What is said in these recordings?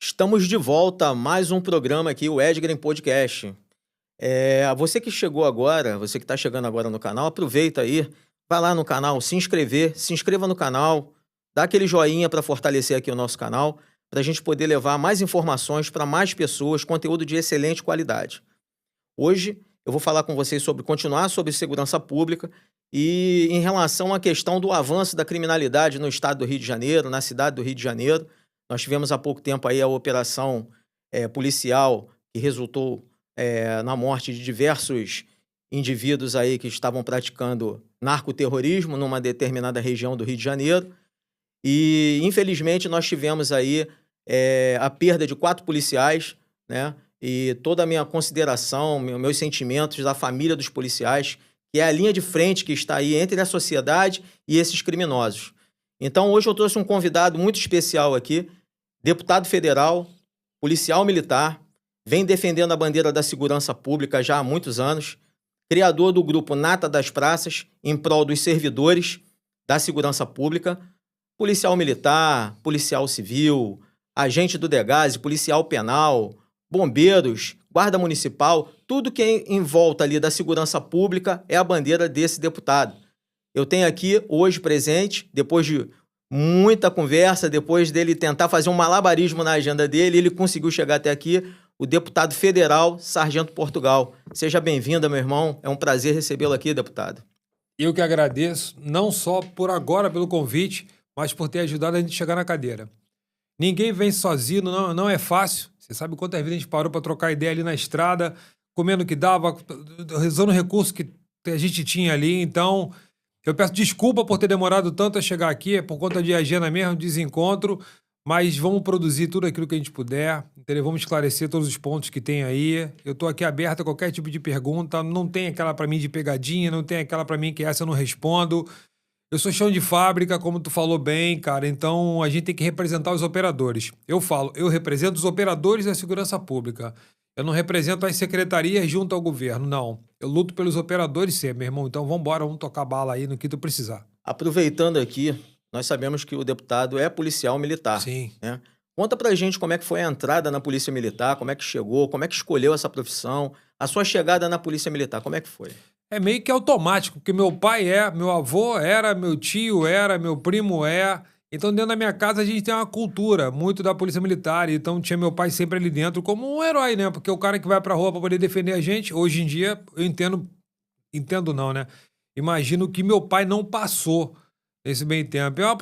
Estamos de volta a mais um programa aqui, o Edgren Podcast. Você que chegou agora, você que está chegando agora no canal, aproveita aí, vai lá no canal, se inscreva no canal, dá aquele joinha para fortalecer aqui o nosso canal, para a gente poder levar mais informações para mais pessoas, conteúdo de excelente qualidade. Hoje eu vou falar com vocês continuar sobre segurança pública e em relação à questão do avanço da criminalidade no estado do Rio de Janeiro, na cidade do Rio de Janeiro. Nós tivemos há pouco tempo aí a operação policial que resultou na morte de diversos indivíduos aí que estavam praticando narcoterrorismo numa determinada região do Rio de Janeiro. E, infelizmente, nós tivemos aí a perda de 4 policiais, né? E toda a minha consideração, meus sentimentos da família dos policiais, que é a linha de frente que está aí entre a sociedade e esses criminosos. Então, hoje eu trouxe um convidado muito especial aqui, deputado federal, policial militar, vem defendendo a bandeira da segurança pública já há muitos anos, criador do grupo Nata das Praças, em prol dos servidores da segurança pública, policial militar, policial civil, agente do DEGASE, policial penal, bombeiros, guarda municipal, tudo que é em volta ali da segurança pública é a bandeira desse deputado. Eu tenho aqui hoje presente, depois de muita conversa, depois dele tentar fazer um malabarismo na agenda dele, ele conseguiu chegar até aqui, o deputado federal Sargento Portugal. Seja bem-vindo, meu irmão. É um prazer recebê-lo aqui, deputado. Eu que agradeço, não só por agora pelo convite, mas por ter ajudado a gente a chegar na cadeira. Ninguém vem sozinho, não é fácil. Você sabe quantas vezes a gente parou para trocar ideia ali na estrada, comendo o que dava, usando o recurso que a gente tinha ali. Então, eu peço desculpa por ter demorado tanto a chegar aqui, é por conta de agenda mesmo, desencontro, mas vamos produzir tudo aquilo que a gente puder, entendeu? Vamos esclarecer todos os pontos que tem aí. Eu estou aqui aberto a qualquer tipo de pergunta, não tem aquela para mim de pegadinha, não tem aquela para mim que essa eu não respondo. Eu sou chão de fábrica, como tu falou bem, cara, então a gente tem que representar os operadores. Eu falo, eu represento os operadores da segurança pública. Eu não represento as secretarias junto ao governo, não. Eu luto pelos operadores sempre, meu irmão. Então vamos embora, vamos tocar bala aí no que tu precisar. Aproveitando aqui, nós sabemos que o deputado é policial militar, Sim. né? Conta pra gente como é que foi a entrada na Polícia Militar, como é que chegou, como é que escolheu essa profissão, a sua chegada na Polícia Militar, como é que foi? É meio que automático, porque meu pai meu avô era, meu tio era, meu primo é. Então, dentro da minha casa, a gente tem uma cultura muito da polícia militar. Então, tinha meu pai sempre ali dentro como um herói, né? Porque o cara que vai pra rua pra poder defender a gente, hoje em dia, eu entendo não, né? Imagino que meu pai não passou nesse meio tempo. É uma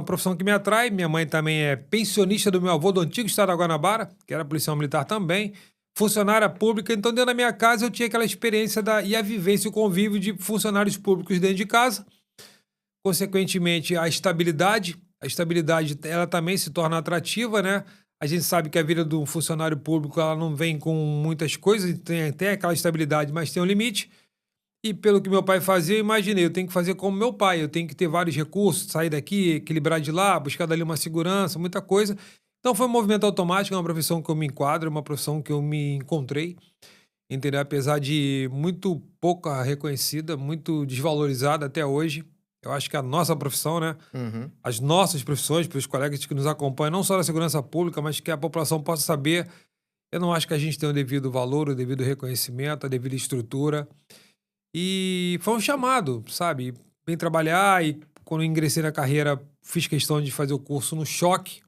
profissão que me atrai. Minha mãe também é pensionista do meu avô do antigo estado da Guanabara, que era policial militar também, funcionária pública. Então, dentro da minha casa, eu tinha aquela experiência e a vivência e o convívio de funcionários públicos dentro de casa. Consequentemente, a estabilidade ela também se torna atrativa, né? A gente sabe que a vida do funcionário público ela não vem com muitas coisas, tem até aquela estabilidade, mas tem um limite. E pelo que meu pai fazia, eu imaginei, eu tenho que fazer como meu pai, eu tenho que ter vários recursos, sair daqui, equilibrar de lá, buscar dali uma segurança, muita coisa. Então foi um movimento automático, é uma profissão que eu me enquadro, é uma profissão que eu me encontrei, entendeu? Apesar de muito pouca reconhecida, muito desvalorizada até hoje. Eu acho que a nossa profissão, né? Uhum. As nossas profissões, para os colegas que nos acompanham, não só na segurança pública, mas que a população possa saber. Eu não acho que a gente tem o devido valor, o devido reconhecimento, a devida estrutura. E foi um chamado, sabe? Vim trabalhar e quando eu ingressei na carreira, fiz questão de fazer o curso no choque.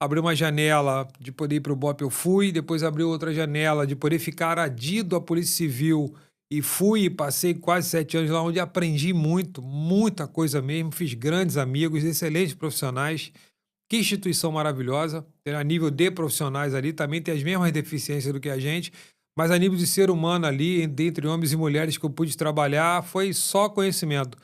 Abri uma janela de poder ir para o BOP, eu fui. Depois abri outra janela de poder ficar adido à Polícia Civil. E fui e passei quase 7 anos lá, onde aprendi muito, muita coisa mesmo. Fiz grandes amigos, excelentes profissionais. Que instituição maravilhosa. A nível de profissionais ali, também tem as mesmas deficiências do que a gente. Mas a nível de ser humano ali, entre homens e mulheres que eu pude trabalhar, foi só conhecimento.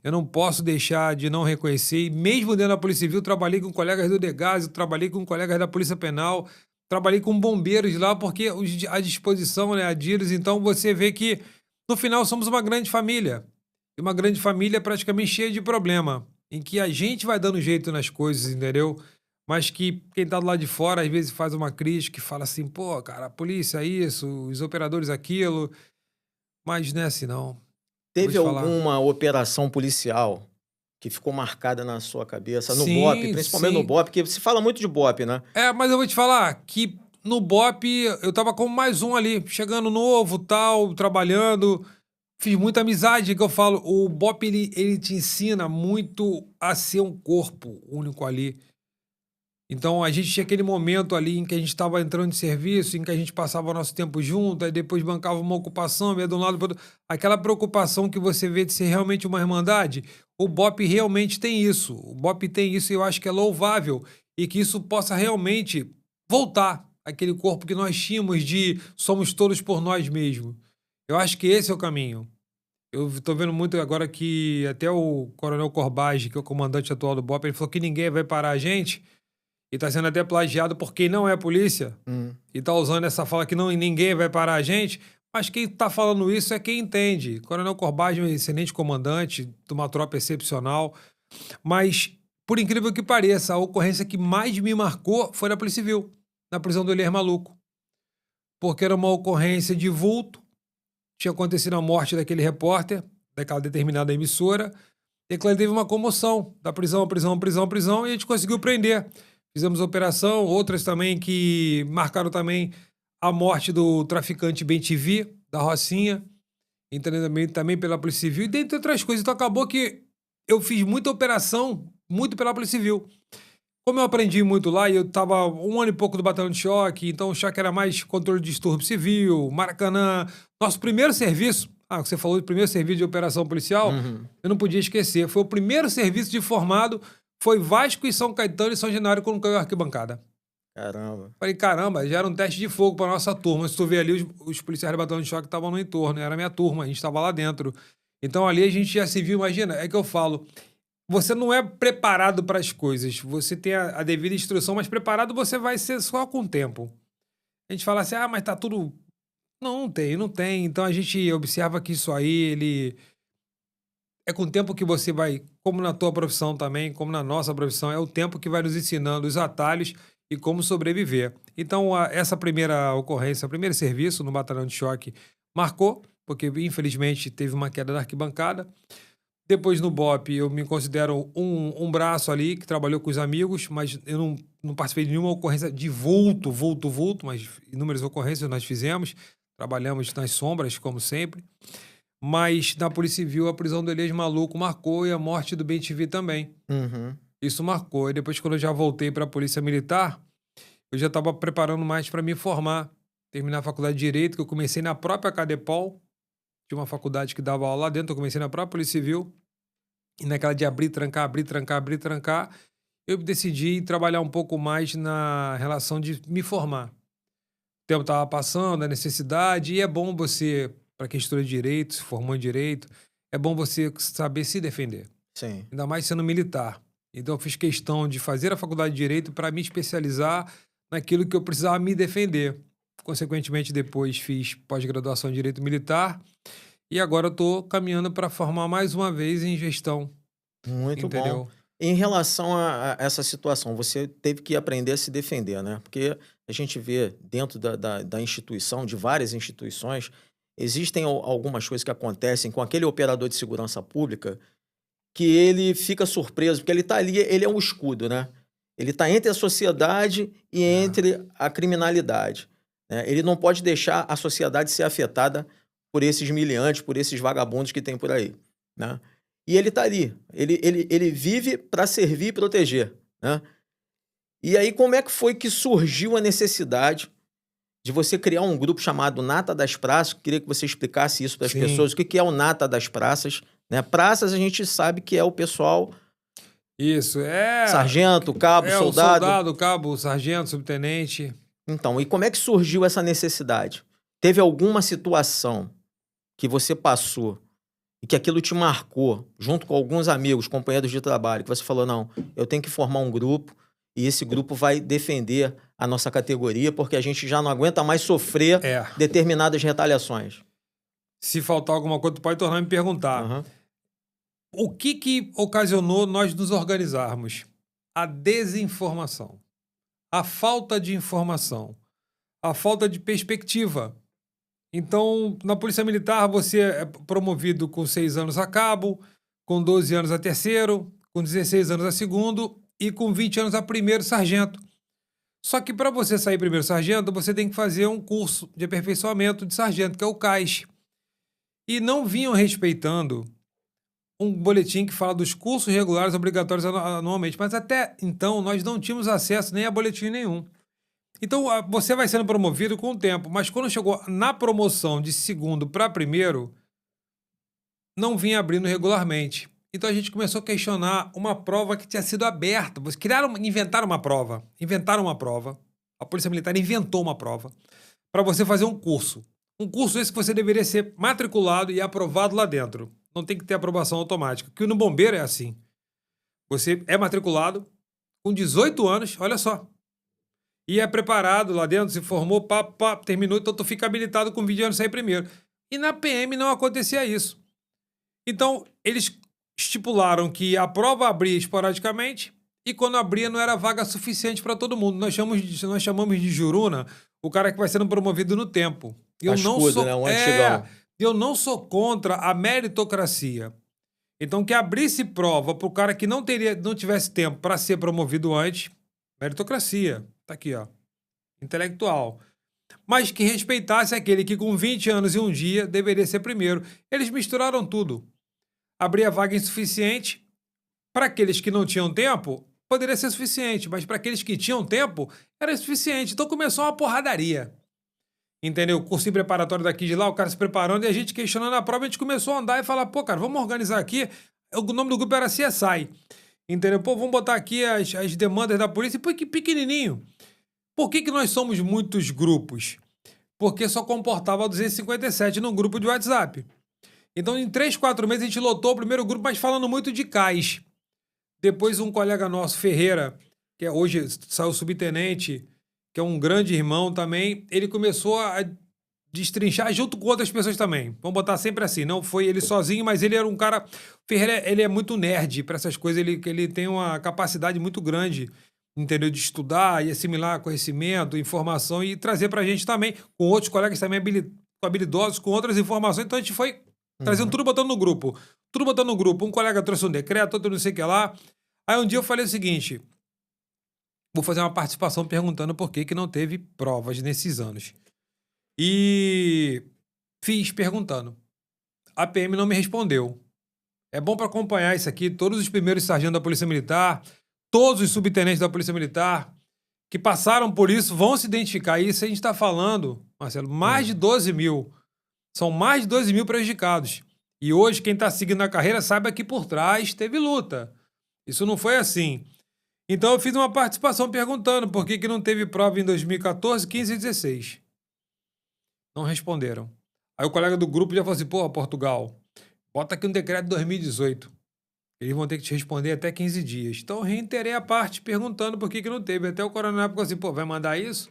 Eu não posso deixar de não reconhecer, e mesmo dentro da Polícia Civil, trabalhei com colegas do DEGASE, trabalhei com colegas da Polícia Penal, trabalhei com bombeiros lá, porque à disposição, né, a DIROS, então você vê que no final somos uma grande família. E uma grande família praticamente cheia de problema, em que a gente vai dando jeito nas coisas, entendeu? Mas que quem tá do lado de fora, às vezes, faz uma crítica e fala assim, pô, cara, a polícia é isso, os operadores aquilo, mas não é assim não. Vou Teve te falar. alguma operação policial que ficou marcada na sua cabeça, no Sim, BOPE, principalmente no sim. BOPE, porque se fala muito de BOPE, né? Mas eu vou te falar que no BOPE eu tava como mais um ali, chegando novo, tal, trabalhando. Fiz muita amizade, que eu falo. O BOPE, ele te ensina muito a ser um corpo único ali. Então, a gente tinha aquele momento ali em que a gente estava entrando de serviço, em que a gente passava o nosso tempo junto, aí depois bancava uma ocupação, ia de um lado para outro. Aquela preocupação que você vê de ser realmente uma irmandade, o BOPE realmente tem isso. O BOPE tem isso e eu acho que é louvável e que isso possa realmente voltar àquele corpo que nós tínhamos de somos todos por nós mesmos. Eu acho que esse é o caminho. Eu estou vendo muito agora que até o Coronel Corbage, que é o comandante atual do BOPE, ele falou que ninguém vai parar a gente. E tá sendo até plagiado por quem não é polícia. E tá usando essa fala que não, ninguém vai parar a gente. Mas quem tá falando isso é quem entende. Coronel Corbagem é um excelente comandante, de uma tropa excepcional. Mas, por incrível que pareça, a ocorrência que mais me marcou foi na Polícia Civil, na prisão do Elias Maluco. Porque era uma ocorrência de vulto, tinha acontecido a morte daquele repórter, daquela determinada emissora, e aquilo ali teve uma comoção, da prisão, e a gente conseguiu prender. Fizemos operação, outras também que marcaram também a morte do traficante BenTV, da Rocinha, também pela Polícia Civil, e dentre outras coisas. Então acabou que eu fiz muita operação, muito pela Polícia Civil. Como eu aprendi muito lá, e eu estava um ano e pouco do batalhão de choque, então o choque era mais controle de distúrbio civil, Maracanã. Nosso primeiro serviço, você falou do primeiro serviço de operação policial, eu não podia esquecer. Foi o primeiro serviço de formado, foi Vasco e São Caetano e São Januário quando caiu a arquibancada. Caramba. Falei, caramba, já era um teste de fogo para nossa turma. Se tu vê ali, os policiais do batalhão de choque estavam no entorno, era a minha turma, a gente estava lá dentro. Então ali a gente já se viu, imagina, é que eu falo, você não é preparado para as coisas, você tem a devida instrução, mas preparado você vai ser só com o tempo. A gente fala assim, mas tá tudo... Não, não tem. Então a gente observa que isso aí, ele... É com o tempo que você vai, como na tua profissão também, como na nossa profissão, é o tempo que vai nos ensinando os atalhos e como sobreviver. Então, essa primeira ocorrência, o primeiro serviço no batalhão de choque marcou, porque infelizmente teve uma queda da arquibancada. Depois no BOPE eu me considero um braço ali que trabalhou com os amigos, mas eu não participei de nenhuma ocorrência de vulto, mas inúmeras ocorrências nós fizemos. Trabalhamos nas sombras, como sempre. Mas na Polícia Civil a prisão do Elias Maluco marcou e a morte do BenTV também. Isso marcou. E depois, quando eu já voltei para a Polícia Militar, eu já estava preparando mais para me formar. Terminar a faculdade de Direito, que eu comecei na própria Cadepol. Tinha uma faculdade que dava aula lá dentro, eu comecei na própria Polícia Civil. E naquela de abrir, trancar, eu decidi trabalhar um pouco mais na relação de me formar. O tempo estava passando, a necessidade, e é bom você, para quem estuda direito, se formou em direito, é bom você saber se defender. Sim. Ainda mais sendo militar. Então eu fiz questão de fazer a faculdade de Direito para me especializar naquilo que eu precisava me defender. Consequentemente, depois fiz pós-graduação em Direito Militar e agora eu estou caminhando para formar mais uma vez em gestão. Muito Entendeu? bom. Em relação a essa situação, você teve que aprender a se defender, né? Porque a gente vê dentro da instituição, de várias instituições, existem algumas coisas que acontecem com aquele operador de segurança pública que ele fica surpreso, porque ele está ali, ele é um escudo, né? Ele está entre a sociedade e entre a criminalidade, né? Ele não pode deixar a sociedade ser afetada por esses miliantes, por esses vagabundos que tem por aí, né? E ele está ali, ele vive para servir e proteger, né? E aí como é que foi que surgiu a necessidade de você criar um grupo chamado Nata das Praças? Queria que você explicasse isso para as pessoas. O que é o Nata das Praças, né? Praças a gente sabe que é o pessoal... Isso, sargento, cabo, o soldado, cabo, sargento, subtenente. Então, e como é que surgiu essa necessidade? Teve alguma situação que você passou e que aquilo te marcou, junto com alguns amigos, companheiros de trabalho, que você falou, não, eu tenho que formar um grupo e esse grupo vai defender a nossa categoria porque a gente já não aguenta mais sofrer determinadas retaliações? Se faltar alguma coisa, tu pode tornar a me perguntar. O que ocasionou nós nos organizarmos? A desinformação, a falta de informação, a falta de perspectiva. Então, na Polícia Militar, você é promovido com 6 anos a cabo, com 12 anos a terceiro, com 16 anos a segundo e com 20 anos a primeiro sargento. Só que para você sair primeiro sargento, você tem que fazer um curso de aperfeiçoamento de sargento, que é o CAIS. E não vinham respeitando um boletim que fala dos cursos regulares obrigatórios anualmente. Mas até então nós não tínhamos acesso nem a boletim nenhum. Então você vai sendo promovido com o tempo, mas quando chegou na promoção de segundo para primeiro, não vinha abrindo regularmente. Então a gente começou a questionar uma prova que tinha sido aberta. Inventaram uma prova. A Polícia Militar inventou uma prova para você fazer um curso. Um curso esse que você deveria ser matriculado e aprovado lá dentro. Não tem que ter aprovação automática. Que no bombeiro é assim. Você é matriculado com 18 anos, olha só. E é preparado lá dentro, se formou, terminou, então tu fica habilitado com 20 anos sair primeiro. E na PM não acontecia isso. Então, eles estipularam que a prova abria esporadicamente e quando abria não era vaga suficiente para todo mundo. Nós chamamos de juruna o cara que vai sendo promovido no tempo. Cascudo, né? Um antigão. Eu não sou contra a meritocracia. Então, que abrisse prova para o cara que não tivesse tempo para ser promovido antes, meritocracia. Tá aqui, ó. Intelectual. Mas que respeitasse aquele que com 20 anos e um dia deveria ser primeiro. Eles misturaram tudo. Abria vaga insuficiente. Para aqueles que não tinham tempo, poderia ser suficiente. Mas para aqueles que tinham tempo, era suficiente. Então começou uma porradaria. Entendeu? O cursinho preparatório daqui de lá, o cara se preparando e a gente questionando a prova. A gente começou a andar e falar, pô, cara, vamos organizar aqui. O nome do grupo era CSI. Entendeu? Pô, vamos botar aqui as demandas da polícia. Pô, que pequenininho. Por que nós somos muitos grupos? Porque só comportava 257 num grupo de WhatsApp. Então, em 3, 4 meses, a gente lotou o primeiro grupo, mas falando muito de CAIS. Depois, um colega nosso, Ferreira, que hoje saiu subtenente, que é um grande irmão também, ele começou a destrinchar junto com outras pessoas também. Vamos botar sempre assim, não foi ele sozinho, mas ele era um cara... Ferreira, ele é muito nerd para essas coisas, ele tem uma capacidade muito grande, entendeu? De estudar e assimilar conhecimento, informação e trazer pra gente também, com outros colegas também habilidosos, com outras informações. Então a gente foi trazendo tudo, botando no grupo. Tudo botando no grupo. Um colega trouxe um decreto, outro não sei o que lá. Aí um dia eu falei o seguinte, vou fazer uma participação perguntando por que não teve provas nesses anos. E fiz perguntando. A PM não me respondeu. É bom para acompanhar isso aqui, todos os primeiros sargentos da Polícia Militar, todos os subtenentes da Polícia Militar que passaram por isso vão se identificar. Isso a gente está falando, Marcelo, mais de 12 mil. São mais de 12 mil prejudicados. E hoje, quem está seguindo a carreira sabe que por trás teve luta. Isso não foi assim. Então eu fiz uma participação perguntando por que não teve prova em 2014, 15 e 16. Não responderam. Aí o colega do grupo já falou assim, pô, Portugal, bota aqui um decreto de 2018. Eles vão ter que te responder até 15 dias. Então eu reiterei a parte perguntando por que não teve. Até o coronel ficou assim, pô, vai mandar isso?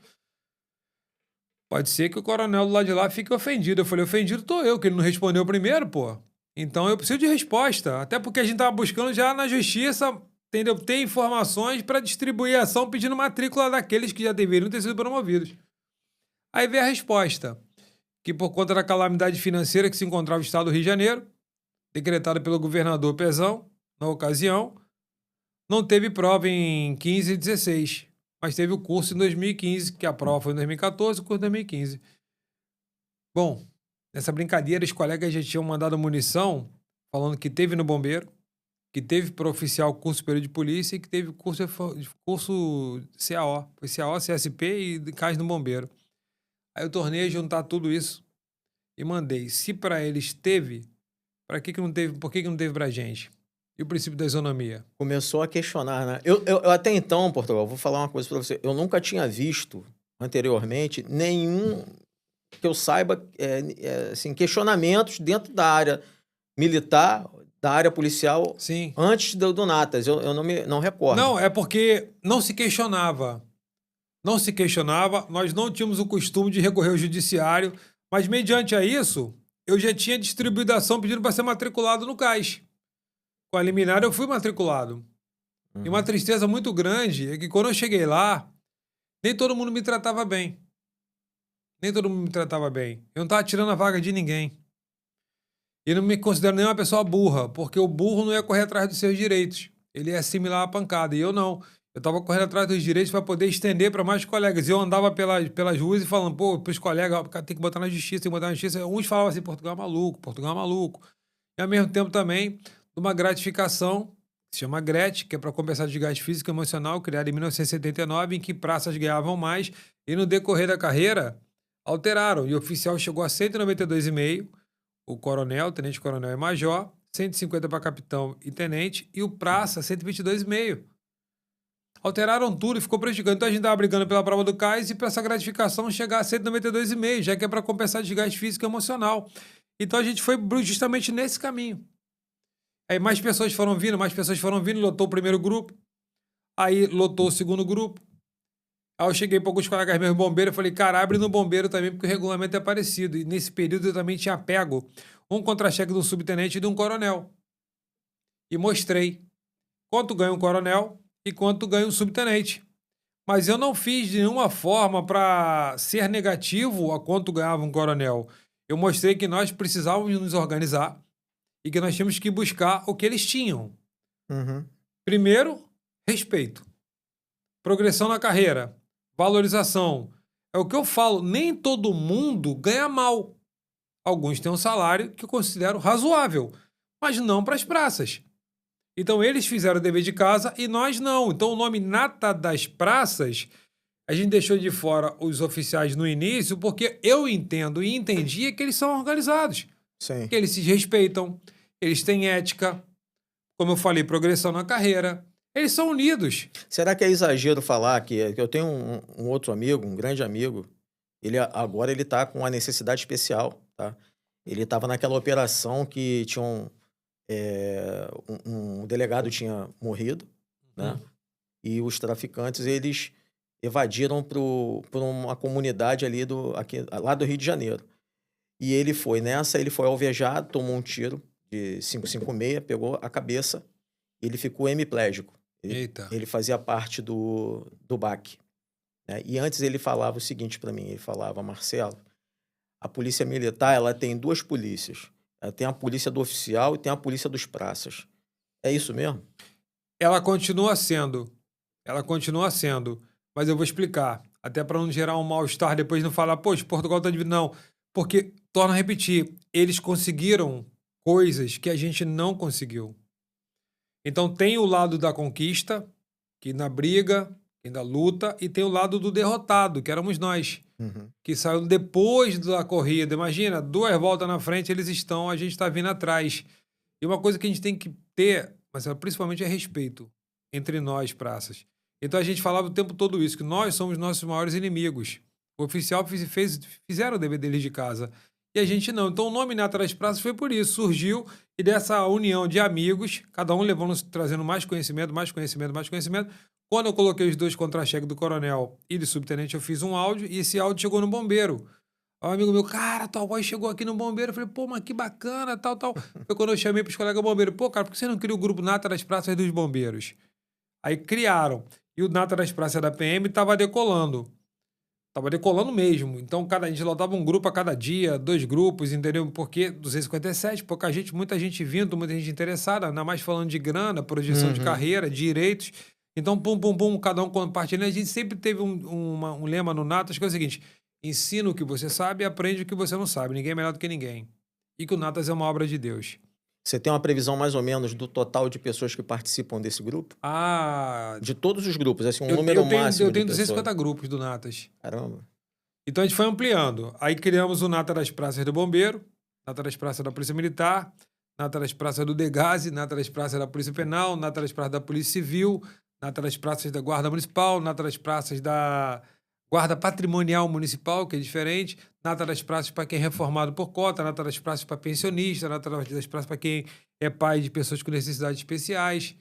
Pode ser que o coronel do lado de lá fique ofendido. Eu falei, ofendido tô eu, que ele não respondeu primeiro, pô. Então eu preciso de resposta. Até porque a gente tava buscando já na justiça, entendeu? Ter informações para distribuir a ação pedindo matrícula daqueles que já deveriam ter sido promovidos. Aí veio a resposta, que por conta da calamidade financeira que se encontrava no estado do Rio de Janeiro, decretada pelo governador Pezão, na ocasião, não teve prova em 15 e 16, mas teve o curso em 2015, que a prova foi em 2014, o curso em 2015. Bom, nessa brincadeira, os colegas já tinham mandado munição, falando que teve no bombeiro, que teve para oficial curso superior de polícia e que teve curso CAO. Foi CAO, CSP e CAIS no bombeiro. Aí eu tornei a juntar tudo isso e mandei. Se para eles teve, para que não teve? Por que não teve pra gente? E o princípio da isonomia? Começou a questionar, né? Eu até então, Portugal, vou falar uma coisa para você. Eu nunca tinha visto anteriormente nenhum que eu saiba assim, questionamentos dentro da área militar, da área policial, sim, antes do Natas. Eu não recordo. Não, é porque não se questionava. Não se questionava, nós não tínhamos o costume de recorrer ao judiciário, mas mediante a isso, eu já tinha distribuído a ação pedindo para ser matriculado no CAIS. Com a liminar eu fui matriculado. E uma tristeza muito grande é que quando eu cheguei lá, nem todo mundo me tratava bem. Nem todo mundo me tratava bem. Eu não estava tirando a vaga de ninguém. E não me considero nem uma pessoa burra, porque o burro não ia correr atrás dos seus direitos. ele ia assimilar a pancada, e eu não. Eu estava correndo atrás dos direitos para poder estender para mais colegas. E eu andava pelas ruas e falando, pô, para os colegas, ó, cara, tem que botar na justiça, tem que botar na justiça. Uns falavam assim, Portugal é maluco, Portugal é maluco. E ao mesmo tempo também, de uma gratificação, que se chama GRET, que é para compensar desgaste físico e emocional, criada em 1979, em que praças ganhavam mais, e no decorrer da carreira, alteraram. E o oficial chegou a 192,5, o coronel, o tenente-coronel e major, 150 para capitão e tenente, e o praça, 122,5. Alteraram tudo e ficou prejudicando. Então a gente estava brigando pela prova do cais e para essa gratificação chegar a 192,5, já que é para compensar desgaste físico e emocional. Então a gente foi justamente nesse caminho. Aí mais pessoas foram vindo, lotou o primeiro grupo, aí lotou o segundo grupo. Aí eu cheguei para alguns colegas meus bombeiros e falei, cara, abre no bombeiro também, porque o regulamento é parecido. E nesse período eu também tinha pego um contra-cheque de um subtenente e de um coronel. E mostrei quanto ganha um coronel e quanto ganha um subtenente. Mas eu não fiz de nenhuma forma para ser negativo a quanto ganhava um coronel. Eu mostrei que nós precisávamos nos organizar e que nós tínhamos que buscar o que eles tinham. Uhum. Primeiro, respeito. Progressão na carreira. Valorização. É o que eu falo, nem todo mundo ganha mal. Alguns têm um salário que eu considero razoável, mas não para as praças. Então eles fizeram o dever de casa e nós não. Então o nome Nata das Praças, a gente deixou de fora os oficiais no início, porque eu entendo e entendia que eles são organizados. Sim. Que eles se respeitam, eles têm ética, como eu falei, progressão na carreira. Eles são unidos. Será que é exagero falar que eu tenho um outro amigo, um grande amigo, agora ele tá com uma necessidade especial, tá? Ele estava naquela operação que tinha um delegado tinha morrido, né? E os traficantes, eles evadiram por uma comunidade ali lá do Rio de Janeiro. E ele foi alvejado, tomou um tiro de 5,56, pegou a cabeça, e ele ficou hemiplégico. Eita. Ele fazia parte do BAC, né? E antes ele falava o seguinte para mim, ele falava, Marcelo, a polícia militar, ela tem duas polícias. Ela tem a polícia do oficial e tem a polícia dos praças. É isso mesmo? Ela continua sendo. Mas eu vou explicar. Até para não gerar um mal-estar depois não falar, poxa, Portugal tá dividido. Não. Porque, torno a repetir, eles conseguiram coisas que a gente não conseguiu. Então tem o lado da conquista, que na briga, que na luta, e tem o lado do derrotado, que éramos nós. Uhum. Que saiu depois da corrida. Imagina, 2 voltas na frente, eles estão, a gente está vindo atrás. E uma coisa que a gente tem que ter, mas principalmente é respeito entre nós, praças. Então a gente falava o tempo todo isso, que nós somos nossos maiores inimigos. O oficial fizeram o dever deles de casa. E a gente não. Então o nome Nata das Praças foi por isso. Surgiu e dessa união de amigos, cada um levando, trazendo mais conhecimento. Quando eu coloquei os 2 contra-cheques do coronel e do subtenente, eu fiz um áudio e esse áudio chegou no bombeiro. Aí um amigo meu, cara, tal voz chegou aqui no bombeiro. Eu falei, pô, mas que bacana, tal. Foi quando eu chamei pros colegas bombeiros, pô, cara, por que você não cria o grupo Nata das Praças dos Bombeiros? Aí criaram. E o Nata das Praças da PM tava decolando. Tava decolando mesmo. Então, a gente lotava um grupo a cada dia, 2 grupos, entendeu? Porque 257, pouca gente, muita gente vindo, muita gente interessada, ainda mais falando de grana, projeção de carreira, direitos. Então, pum, cada um compartilhando. A gente sempre teve um lema no Natas, que é o seguinte: ensina o que você sabe e aprende o que você não sabe. Ninguém é melhor do que ninguém. E que o Natas é uma obra de Deus. Você tem uma previsão mais ou menos do total de pessoas que participam desse grupo? De todos os grupos, assim, número máximo eu tenho de 250 grupos do Natas. Caramba. Então a gente foi ampliando. Aí criamos o Nata das Praças do Bombeiro, Nata das Praças da Polícia Militar, Nata das Praças do Degase, Nata das Praças da Polícia Penal, Nata das Praças da Polícia Civil, Nata das Praças da Guarda Municipal, Nata das Praças da Guarda Patrimonial Municipal, que é diferente, Nata das Praças para quem é reformado por cota, Nata das Praças para pensionista, Nata das Praças para quem é pai de pessoas com necessidades especiais.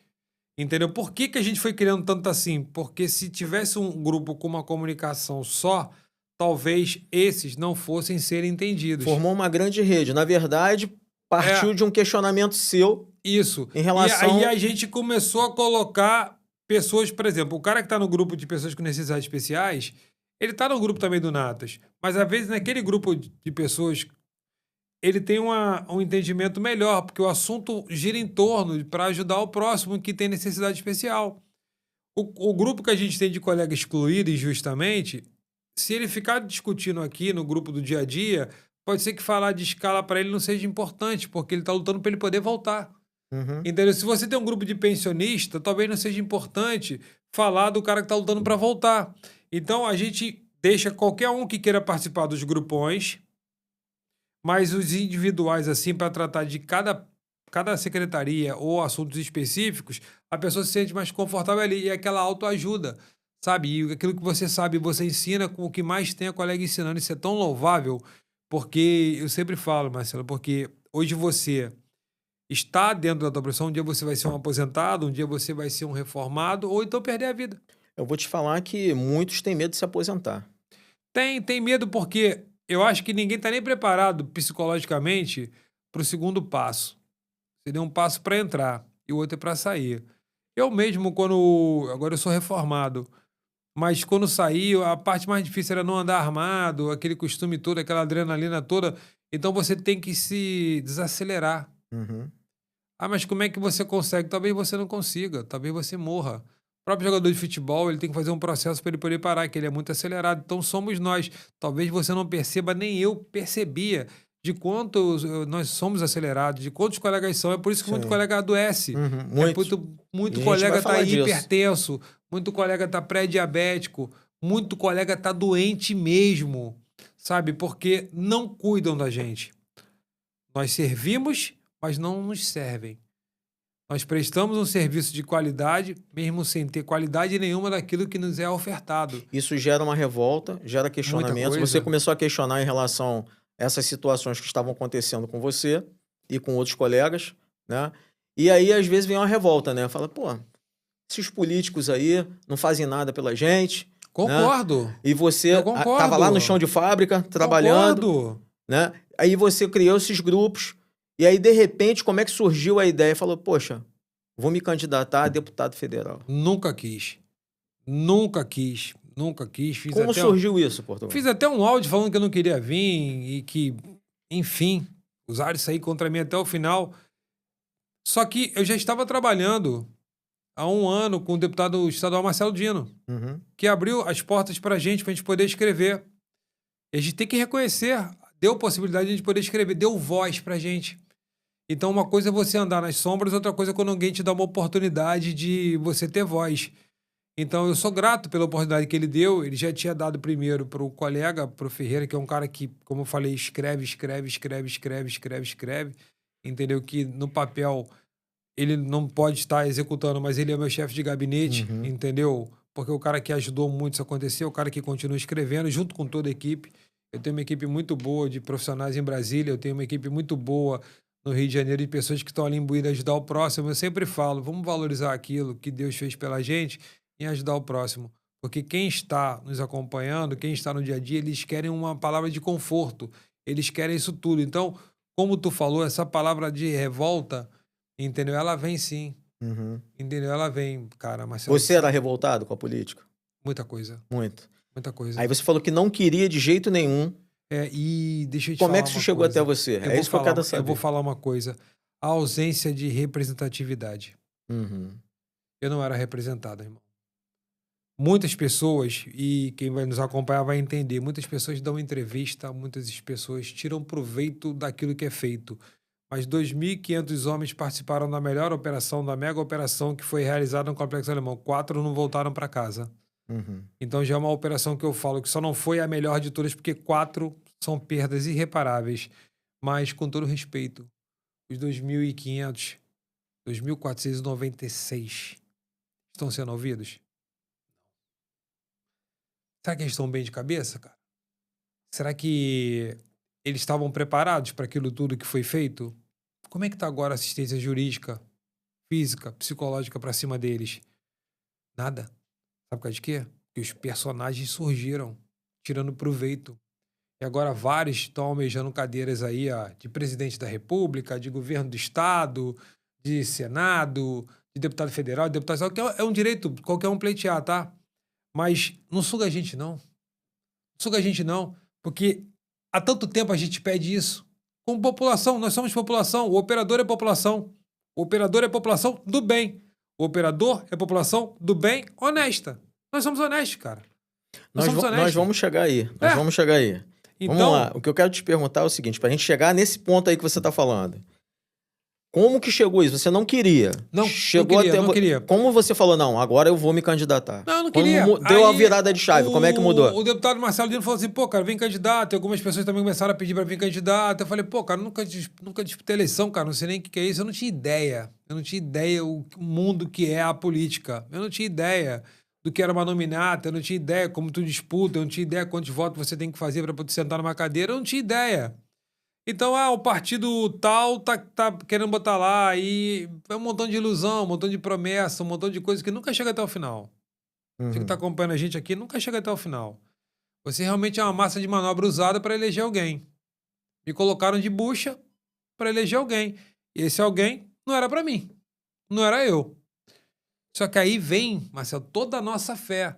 Entendeu? Por que a gente foi criando tanto assim? Porque se tivesse um grupo com uma comunicação só, talvez esses não fossem ser entendidos. Formou uma grande rede. Na verdade, partiu de um questionamento seu. Isso. Em relação... E aí a gente começou a colocar pessoas, por exemplo, o cara que está no grupo de pessoas com necessidades especiais, ele está no grupo também do Natas. Mas às vezes naquele grupo de pessoas, ele tem um entendimento melhor, porque o assunto gira em torno para ajudar o próximo que tem necessidade especial. O grupo que a gente tem de colega excluído injustamente, se ele ficar discutindo aqui no grupo do dia a dia, pode ser que falar de escala para ele não seja importante, porque ele está lutando para ele poder voltar. Uhum. Entendeu? Se você tem um grupo de pensionista, talvez não seja importante falar do cara que está lutando para voltar. Então a gente deixa qualquer um que queira participar dos grupões, mas os individuais, assim, para tratar de cada secretaria ou assuntos específicos, a pessoa se sente mais confortável ali. E é aquela autoajuda, sabe? E aquilo que você sabe, você ensina com o que mais tem a colega ensinando. Isso é tão louvável, porque eu sempre falo, Marcelo, porque hoje você está dentro da tua profissão, um dia você vai ser um aposentado, um dia você vai ser um reformado, ou então perder a vida. Eu vou te falar que muitos têm medo de se aposentar. Tem medo porque eu acho que ninguém está nem preparado psicologicamente para o segundo passo. Seria um passo para entrar e o outro é para sair. Eu mesmo, agora eu sou reformado, mas quando saí, a parte mais difícil era não andar armado, aquele costume todo, aquela adrenalina toda. Então você tem que se desacelerar. Uhum. Ah, mas como é que você consegue? Talvez você não consiga, talvez você morra. O próprio jogador de futebol, ele tem que fazer um processo para ele poder parar, que ele é muito acelerado. Então somos nós. Talvez você não perceba, nem eu percebia de quanto nós somos acelerados, de quantos colegas são. É por isso que muito Sim. colega adoece. Uhum. É Muitos. muito E a gente colega vai tá falar disso. hipertenso, muito colega tá pré-diabético, muito colega tá doente mesmo, sabe? Porque não cuidam da gente. Nós servimos, mas não nos servem. Nós prestamos um serviço de qualidade, mesmo sem ter qualidade nenhuma daquilo que nos é ofertado. Isso gera uma revolta, gera Muita questionamentos. Você coisa. começou a questionar em relação a essas situações que estavam acontecendo com você e com outros colegas, né? E aí, às vezes, vem uma revolta, né? Fala, pô, esses políticos aí não fazem nada pela gente, né? Concordo. E você Eu concordo. estava lá no chão de fábrica, trabalhando, Concordo. né? Aí você criou esses grupos, e aí, de repente, como é que surgiu a ideia? Falou, poxa, vou me candidatar a deputado federal. Nunca quis. Nunca quis. Nunca quis. Como surgiu isso, Portugal? Fiz até um áudio falando que eu não queria vir e que, enfim, usaram isso aí contra mim até o final. Só que eu já estava trabalhando há um ano com o deputado estadual Marcelo Dino, Uhum. que abriu as portas para a gente poder escrever. E a gente tem que reconhecer, deu possibilidade de a gente poder escrever, deu voz pra gente. Então, uma coisa é você andar nas sombras, outra coisa é quando alguém te dá uma oportunidade de você ter voz. Então, eu sou grato pela oportunidade que ele deu. Ele já tinha dado primeiro para o colega, para o Ferreira, que é um cara que, como eu falei, escreve. Entendeu? Que no papel ele não pode estar executando, mas ele é meu chefe de gabinete, Uhum. entendeu? Porque é o cara que ajudou muito isso a acontecer, o cara que continua escrevendo, junto com toda a equipe. Eu tenho uma equipe muito boa de profissionais em Brasília, eu tenho uma equipe muito boa no Rio de Janeiro de pessoas que estão ali imbuídas a ajudar o próximo. Eu sempre falo, vamos valorizar aquilo que Deus fez pela gente e ajudar o próximo. Porque quem está nos acompanhando, quem está no dia a dia, eles querem uma palavra de conforto. Eles querem isso tudo. Então, como tu falou, essa palavra de revolta, entendeu? Ela vem sim. Uhum. Entendeu? Ela vem, cara, Marcelo. Você era revoltado com a política? Muita coisa. Muito. Muita coisa. Aí você falou que não queria de jeito nenhum. E deixa eu te Como falar é que isso uma chegou coisa. até você? É isso que eu quero saber. Eu vou falar uma coisa. A ausência de representatividade. Uhum. Eu não era representado, irmão. Muitas pessoas, e quem vai nos acompanhar vai entender, muitas pessoas dão entrevista, muitas pessoas tiram proveito daquilo que é feito. Mas 2.500 homens participaram da melhor operação, da mega operação que foi realizada no Complexo Alemão. 4 não voltaram para casa. Uhum. Então já é uma operação que eu falo que só não foi a melhor de todas, porque 4 são perdas irreparáveis. Mas, com todo respeito, os 2.500, 2.496 estão sendo ouvidos? Será que eles estão bem de cabeça, cara? Será que eles estavam preparados para aquilo tudo que foi feito? Como é que tá agora a assistência jurídica, física, psicológica para cima deles? Nada. Sabe por causa de quê? Porque os personagens surgiram, tirando proveito. E agora vários estão almejando cadeiras aí, de presidente da República, de governo do Estado, de Senado, de deputado federal, de deputado estadual, que é um direito qualquer um pleitear, tá? Mas não suga a gente, não. Não suga a gente, não. Porque há tanto tempo a gente pede isso. Com população, nós somos população. O operador é população. O operador é população do bem. O operador é população do bem honesta. Nós somos honestos, cara. Nós somos Nós honestos. vamos chegar aí. Nós É. vamos chegar aí. Vamos Então, lá. O que eu quero te perguntar é o seguinte, pra gente chegar nesse ponto aí que você tá falando. Como que chegou isso? Você não queria. Não, Chegou não queria, até não queria. Como você falou, não, agora eu vou me candidatar? Não, eu não Quando queria. deu a Aí, virada de chave, como é que mudou? O deputado Marcelo Dino falou assim, pô, cara, vem candidato. E algumas pessoas também começaram a pedir pra vir candidato. Eu falei, pô, cara, nunca disputei eleição, cara, não sei nem o que é isso. Eu não tinha ideia. Eu não tinha ideia o mundo que é a política. Eu não tinha ideia do que era uma nominata. Eu não tinha ideia como tu disputa. Eu não tinha ideia quantos votos você tem que fazer pra poder sentar numa cadeira. Eu não tinha ideia. Então, o partido tal tá querendo botar lá, e é um montão de ilusão, um montão de promessa, um montão de coisa que nunca chega até o final. Você que tá acompanhando a gente aqui nunca chega até o final. Você realmente é uma massa de manobra usada para eleger alguém. Me colocaram de bucha para eleger alguém. E esse alguém não era para mim. Não era eu. Só que aí vem, Marcelo, toda a nossa fé.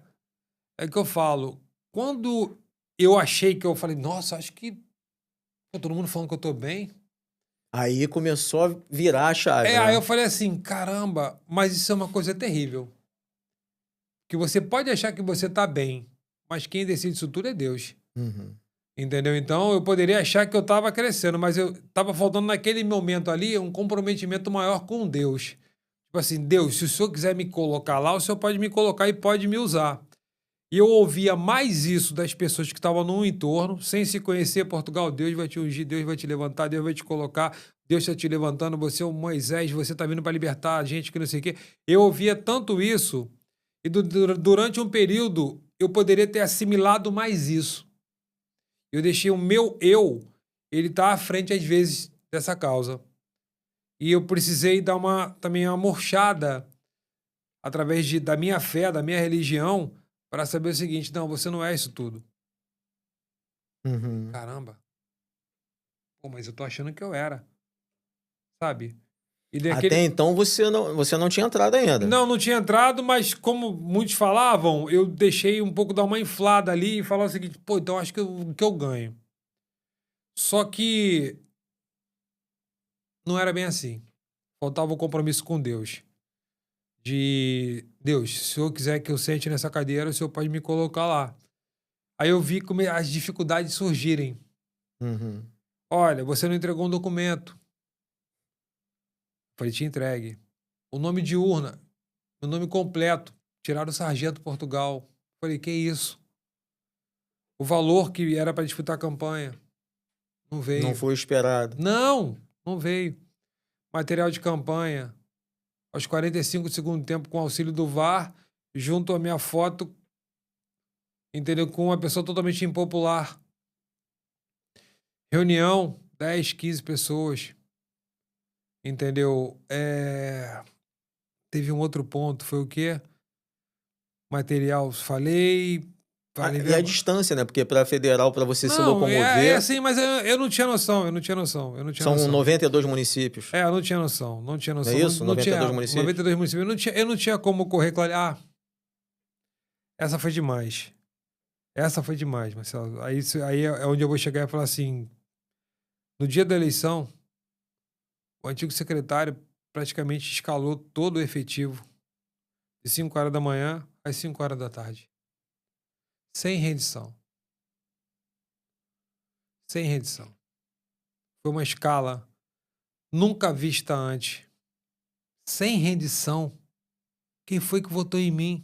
É que eu falo, quando eu achei que eu falei, nossa, acho que pô, todo mundo falando que eu tô bem. Aí começou a virar a chave, né? Aí eu falei assim, caramba, mas isso é uma coisa terrível. Que você pode achar que você tá bem, mas quem decide isso tudo é Deus. Entendeu? Então eu poderia achar que eu tava crescendo, mas eu tava faltando naquele momento ali um comprometimento maior com Deus. Tipo assim, Deus, se o senhor quiser me colocar lá, o senhor pode me colocar e pode me usar. E eu ouvia mais isso das pessoas que estavam no entorno, sem se conhecer. Portugal, Deus vai te ungir, Deus vai te levantar, Deus vai te colocar, Deus está te levantando, você é o Moisés, você está vindo para libertar a gente que não sei o quê. Eu ouvia tanto isso, e durante um período eu poderia ter assimilado mais isso. Eu deixei o meu eu, ele tá à frente às vezes dessa causa. E eu precisei dar também uma murchada através da minha fé, da minha religião, para saber o seguinte, não, você não é isso tudo. Caramba. Pô, mas eu tô achando que eu era. Sabe? E Até então você não tinha entrado ainda. Não tinha entrado, mas como muitos falavam, eu deixei um pouco dar uma inflada ali e falar o seguinte, pô, então acho que eu ganho. Só que não era bem assim. Faltava o compromisso com Deus. De Deus, se o senhor quiser que eu sente nessa cadeira, o senhor pode me colocar lá. Aí eu vi como as dificuldades surgirem. Olha, você não entregou um documento. Falei, te entregue. O nome de urna, o nome completo. Tiraram o Sargento Portugal. Falei, que isso? O valor que era para disputar a campanha. Não veio. Não foi esperado. Não veio. Material de campanha. Aos 45 do segundo tempo, com auxílio do VAR, junto à minha foto, entendeu? Com uma pessoa totalmente impopular. Reunião, 10, 15 pessoas. Entendeu? Teve um outro ponto, foi o quê? Material, falei... E a distância, né? Porque para federal, para você se locomover... É assim, mas eu não tinha noção, São 92 municípios. Eu não tinha noção. É isso? 92 municípios? 92 municípios. Eu não tinha como correr claro. Essa foi demais. Marcelo. Aí é onde eu vou chegar e falar assim, no dia da eleição, o antigo secretário praticamente escalou todo o efetivo de 5 horas da manhã às 5 horas da tarde. Sem rendição. Foi uma escala nunca vista antes. Sem rendição. Quem foi que votou em mim?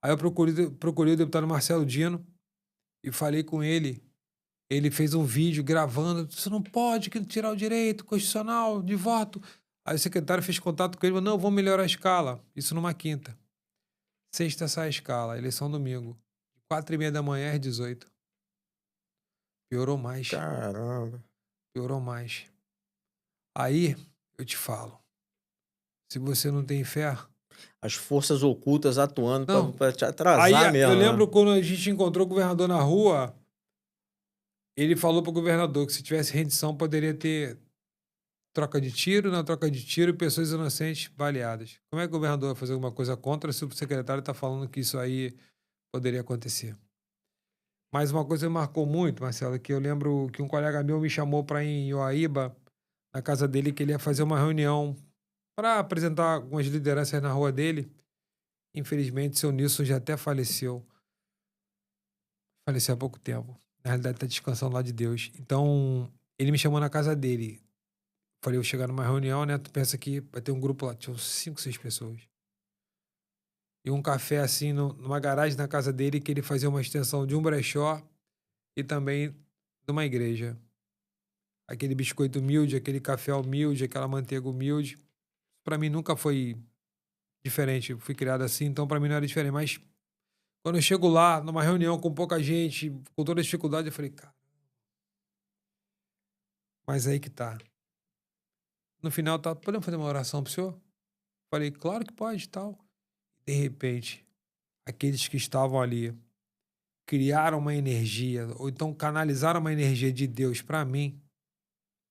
Aí eu procurei o deputado Marcelo Dino e falei com ele. Ele fez um vídeo gravando. Você não pode tirar o direito constitucional de voto. Aí o secretário fez contato com ele e falou, não, vamos melhorar a escala. Isso numa quinta. Sexta sai a escala, eleição domingo. 4h30 da manhã às 18. Piorou mais. Caramba. Piorou mais. Aí, eu te falo. Se você não tem fé... As forças ocultas atuando para te atrasar mesmo. Eu lembro quando a gente encontrou o governador na rua, ele falou pro governador que se tivesse rendição poderia ter troca de tiro, na troca de tiro, pessoas inocentes baleadas. Como é que o governador vai fazer alguma coisa contra se o secretário está falando que isso aí poderia acontecer? Mas uma coisa me marcou muito, Marcelo, que eu lembro que um colega meu me chamou para ir em Ioaíba, na casa dele, que ele ia fazer uma reunião para apresentar algumas lideranças na rua dele. Infelizmente, seu Nilson já até faleceu. Faleceu há pouco tempo. Na realidade, está descansando lá de Deus. Então, ele me chamou na casa dele. Falei, eu chegar numa reunião, né? Tu pensa que vai ter um grupo lá, tinha uns 5, 6 pessoas. E um café assim, numa garagem na casa dele, que ele fazia uma extensão de um brechó e também de uma igreja. Aquele biscoito humilde, aquele café humilde, aquela manteiga humilde. Para mim nunca foi diferente. Eu fui criado assim, então para mim não era diferente. Mas quando eu chego lá, numa reunião com pouca gente, com toda a dificuldade, eu falei, cara, mas aí que tá. No final, tá, podemos fazer uma oração pro senhor? Falei, claro que pode, tal. De repente, aqueles que estavam ali criaram uma energia, ou então canalizaram uma energia de Deus para mim,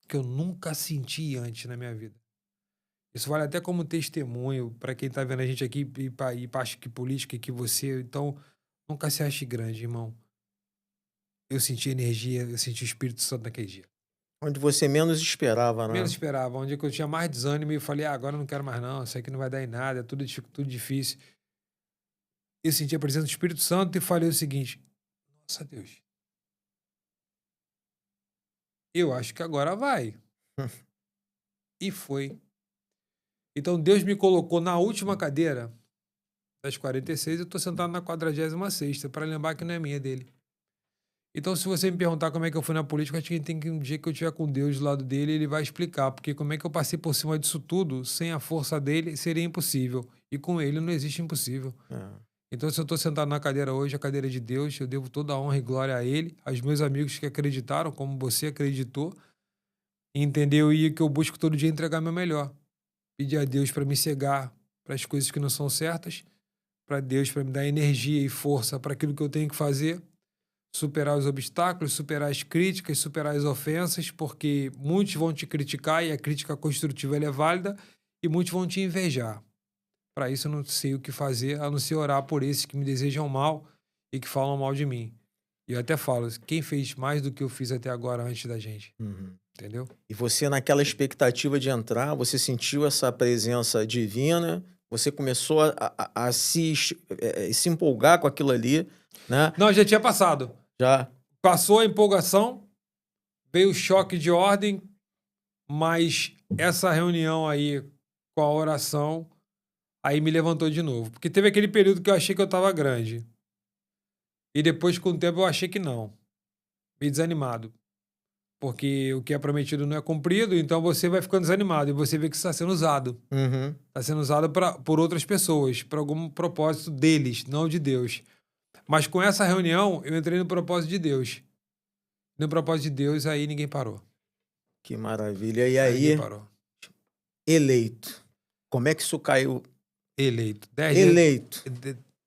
que eu nunca senti antes na minha vida. Isso vale até como testemunho para quem tá vendo a gente aqui e acha que política, que você. Então, nunca se ache grande, irmão. Eu senti energia, eu senti o Espírito Santo naquele dia. Onde você menos esperava, né? Menos esperava, onde eu tinha mais desânimo e falei, agora eu não quero mais não, isso aqui não vai dar em nada, é tudo difícil. Eu senti a presença do Espírito Santo e falei o seguinte, nossa Deus, eu acho que agora vai. E foi. Então Deus me colocou na última cadeira das 46, eu tô sentado na 46ª, para lembrar que não é minha, é dele. Então, se você me perguntar como é que eu fui na política, acho que tem que um dia que eu estiver com Deus do lado dele, ele vai explicar, porque como é que eu passei por cima disso tudo, sem a força dele, seria impossível. E com ele não existe impossível. Então, se eu estou sentado na cadeira hoje, a cadeira de Deus, eu devo toda a honra e glória a ele, aos meus amigos que acreditaram, como você acreditou, e entendeu e que eu busco todo dia entregar meu melhor. Pedir a Deus para me cegar para as coisas que não são certas, para Deus para me dar energia e força para aquilo que eu tenho que fazer, superar os obstáculos, superar as críticas, superar as ofensas, porque muitos vão te criticar e a crítica construtiva ela é válida e muitos vão te invejar. Para isso eu não sei o que fazer, a não ser orar por esses que me desejam mal e que falam mal de mim. E eu até falo, quem fez mais do que eu fiz até agora antes da gente? Entendeu? E você, naquela expectativa de entrar, você sentiu essa presença divina, você começou a se empolgar com aquilo ali, né? Não, já tinha passado. Já. Passou a empolgação, veio o choque de ordem, mas essa reunião aí com a oração aí me levantou de novo. Porque teve aquele período que eu achei que eu tava grande. E depois, com o tempo, eu achei que não. Meio desanimado. Porque o que é prometido não é cumprido, então você vai ficando desanimado. E você vê que isso está sendo usado. Está sendo usado por outras pessoas, para algum propósito deles, não de Deus. Mas com essa reunião, eu entrei no propósito de Deus. No propósito de Deus, aí ninguém parou. Que maravilha. E aí, Ninguém parou. eleito. Como é que isso caiu? Eleito. Eleito.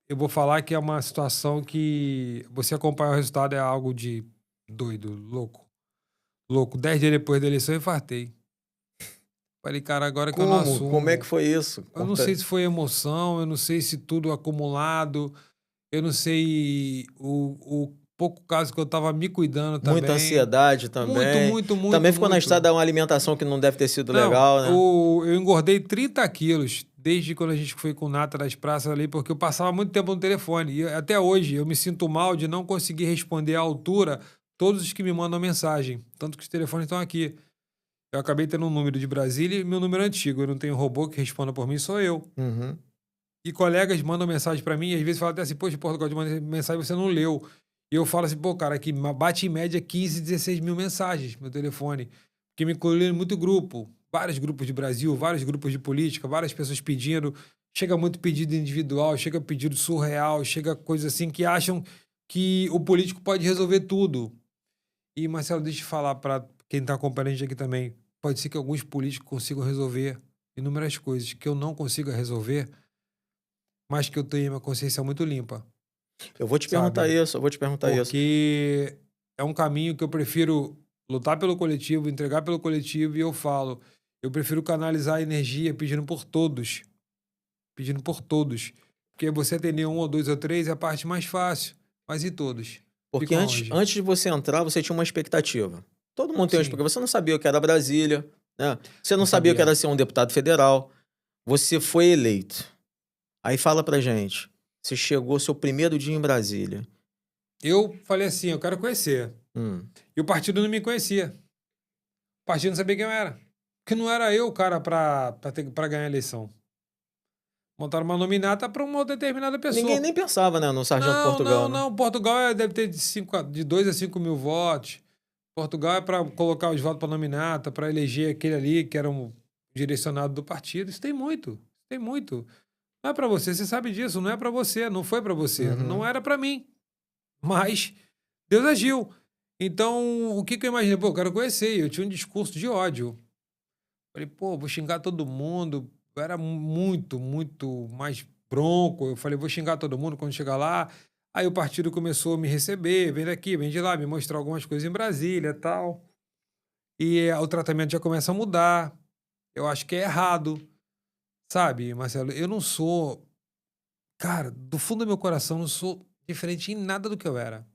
Eu vou falar que é uma situação que você acompanhar o resultado é algo de doido, louco. Louco. 10 dias depois da eleição, eu infartei. Falei, cara, agora que eu não assumo. Como é que foi isso? Eu não sei se foi emoção, eu não sei se tudo acumulado, eu não sei o pouco caso que eu tava me cuidando também. Muita ansiedade também. Muito. Também ficou na estrada uma alimentação que não deve ter sido Não, legal, né? Eu engordei 30 quilos desde quando a gente foi com o Nata das praças ali, porque eu passava muito tempo no telefone. E até hoje eu me sinto mal de não conseguir responder à altura todos os que me mandam mensagem. Tanto que os telefones estão aqui. Eu acabei tendo um número de Brasília e meu número antigo. Eu não tenho robô que responda por mim, sou eu. E colegas mandam mensagem pra mim e às vezes falam até assim, poxa, Portugal, de mandar mensagem você não leu. E eu falo assim, pô, cara, aqui bate em média 15, 16 mil mensagens no meu telefone. Porque me incluíram muito grupo. Vários grupos de Brasil, vários grupos de política, várias pessoas pedindo. Chega muito pedido individual, chega pedido surreal, chega coisa assim que acham que o político pode resolver tudo. E, Marcelo, deixa eu falar para quem está acompanhando a gente aqui também. Pode ser que alguns políticos consigam resolver inúmeras coisas que eu não consiga resolver, mas que eu tenho uma consciência muito limpa. Eu vou te perguntar isso, Porque é um caminho que eu prefiro lutar pelo coletivo, entregar pelo coletivo, e eu falo, eu prefiro canalizar a energia pedindo por todos. Porque você atender 1 ou 2 ou 3 é a parte mais fácil, mas e todos? Porque Ficam antes, onde? antes de você entrar, você tinha uma expectativa. Todo mundo tem uma Sim, expectativa. Você não sabia o que era Brasília, né? Você não não sabia o que sabia. era ser um deputado federal. Você foi eleito. Aí fala pra gente, você chegou seu primeiro dia em Brasília. Eu falei assim, eu quero conhecer. Hum, E o partido não me conhecia. O partido não sabia quem eu era. Porque não era eu o cara pra ganhar a eleição. Montaram uma nominata para uma determinada Ninguém pessoa. nem pensava, né, no Sargento Não, Portugal, não, né? não. Portugal deve ter de 2 a 5 mil votos. Portugal é para colocar os votos para nominata, para eleger aquele ali que era um direcionado do partido. Isso tem muito. Tem muito. Não é para você, você sabe disso. Não é para você, não foi para você. Não Uhum. era para mim. Mas Deus agiu. Então, o que eu imaginei? Pô, eu quero conhecer. Eu tinha um discurso de ódio. Falei, pô, vou xingar todo mundo. Eu era muito, muito mais bronco. Eu falei, vou xingar todo mundo quando chegar lá. Aí o partido começou a me receber, vem daqui, vem de lá, me mostrar algumas coisas em Brasília e tal. E o tratamento já começa a mudar. Eu acho que é errado, sabe, Marcelo? Eu não sou, cara, do fundo do meu coração, não sou diferente em nada do que eu era.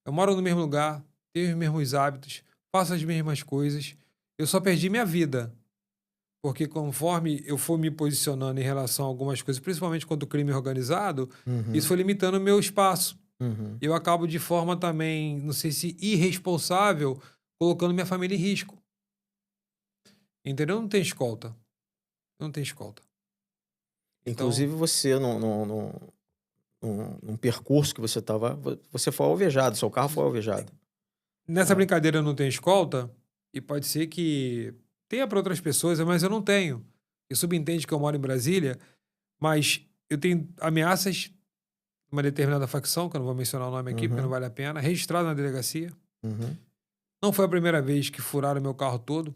Eu moro no mesmo lugar, tenho os mesmos hábitos, faço as mesmas coisas. Eu só perdi minha vida. Porque conforme eu for me posicionando em relação a algumas coisas, principalmente contra o crime organizado, isso Uhum. foi limitando o meu espaço. Uhum. Eu acabo de forma também, não sei se irresponsável, colocando minha família em risco. Entendeu? Não tem escolta. Não tem escolta. Então, Inclusive você num percurso que você estava, você foi alvejado, seu carro foi alvejado, nessa né? brincadeira não tem escolta, e pode ser que tenha para outras pessoas, mas eu não tenho. E subentende que eu moro em Brasília, mas eu tenho ameaças de uma determinada facção, que eu não vou mencionar o nome aqui porque não Uhum. vale a pena, registrado na delegacia. Uhum. Não foi a primeira vez que furaram meu carro todo.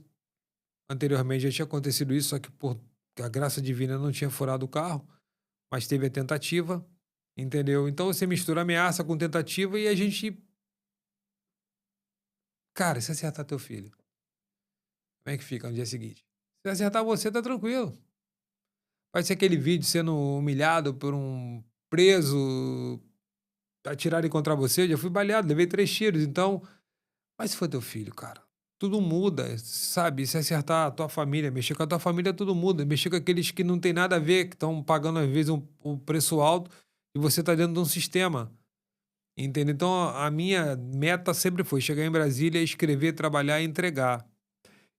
Anteriormente já tinha acontecido isso, só que por a graça divina não tinha furado o carro, mas teve a tentativa, entendeu? Então você mistura ameaça com tentativa e a gente. Cara, se acertar teu filho, como é que fica no dia seguinte? Se acertar você, tá tranquilo. Vai ser aquele vídeo sendo humilhado por um preso, atirarem contra você. Eu já fui baleado, levei 3 tiros, então. Mas se for teu filho, cara, tudo muda, sabe? Se acertar a tua família, mexer com a tua família, tudo muda. Mexer com aqueles que não tem nada a ver, que estão pagando às vezes um preço alto e você tá dentro de um sistema. Entendeu? Então a minha meta sempre foi chegar em Brasília, escrever, trabalhar e entregar.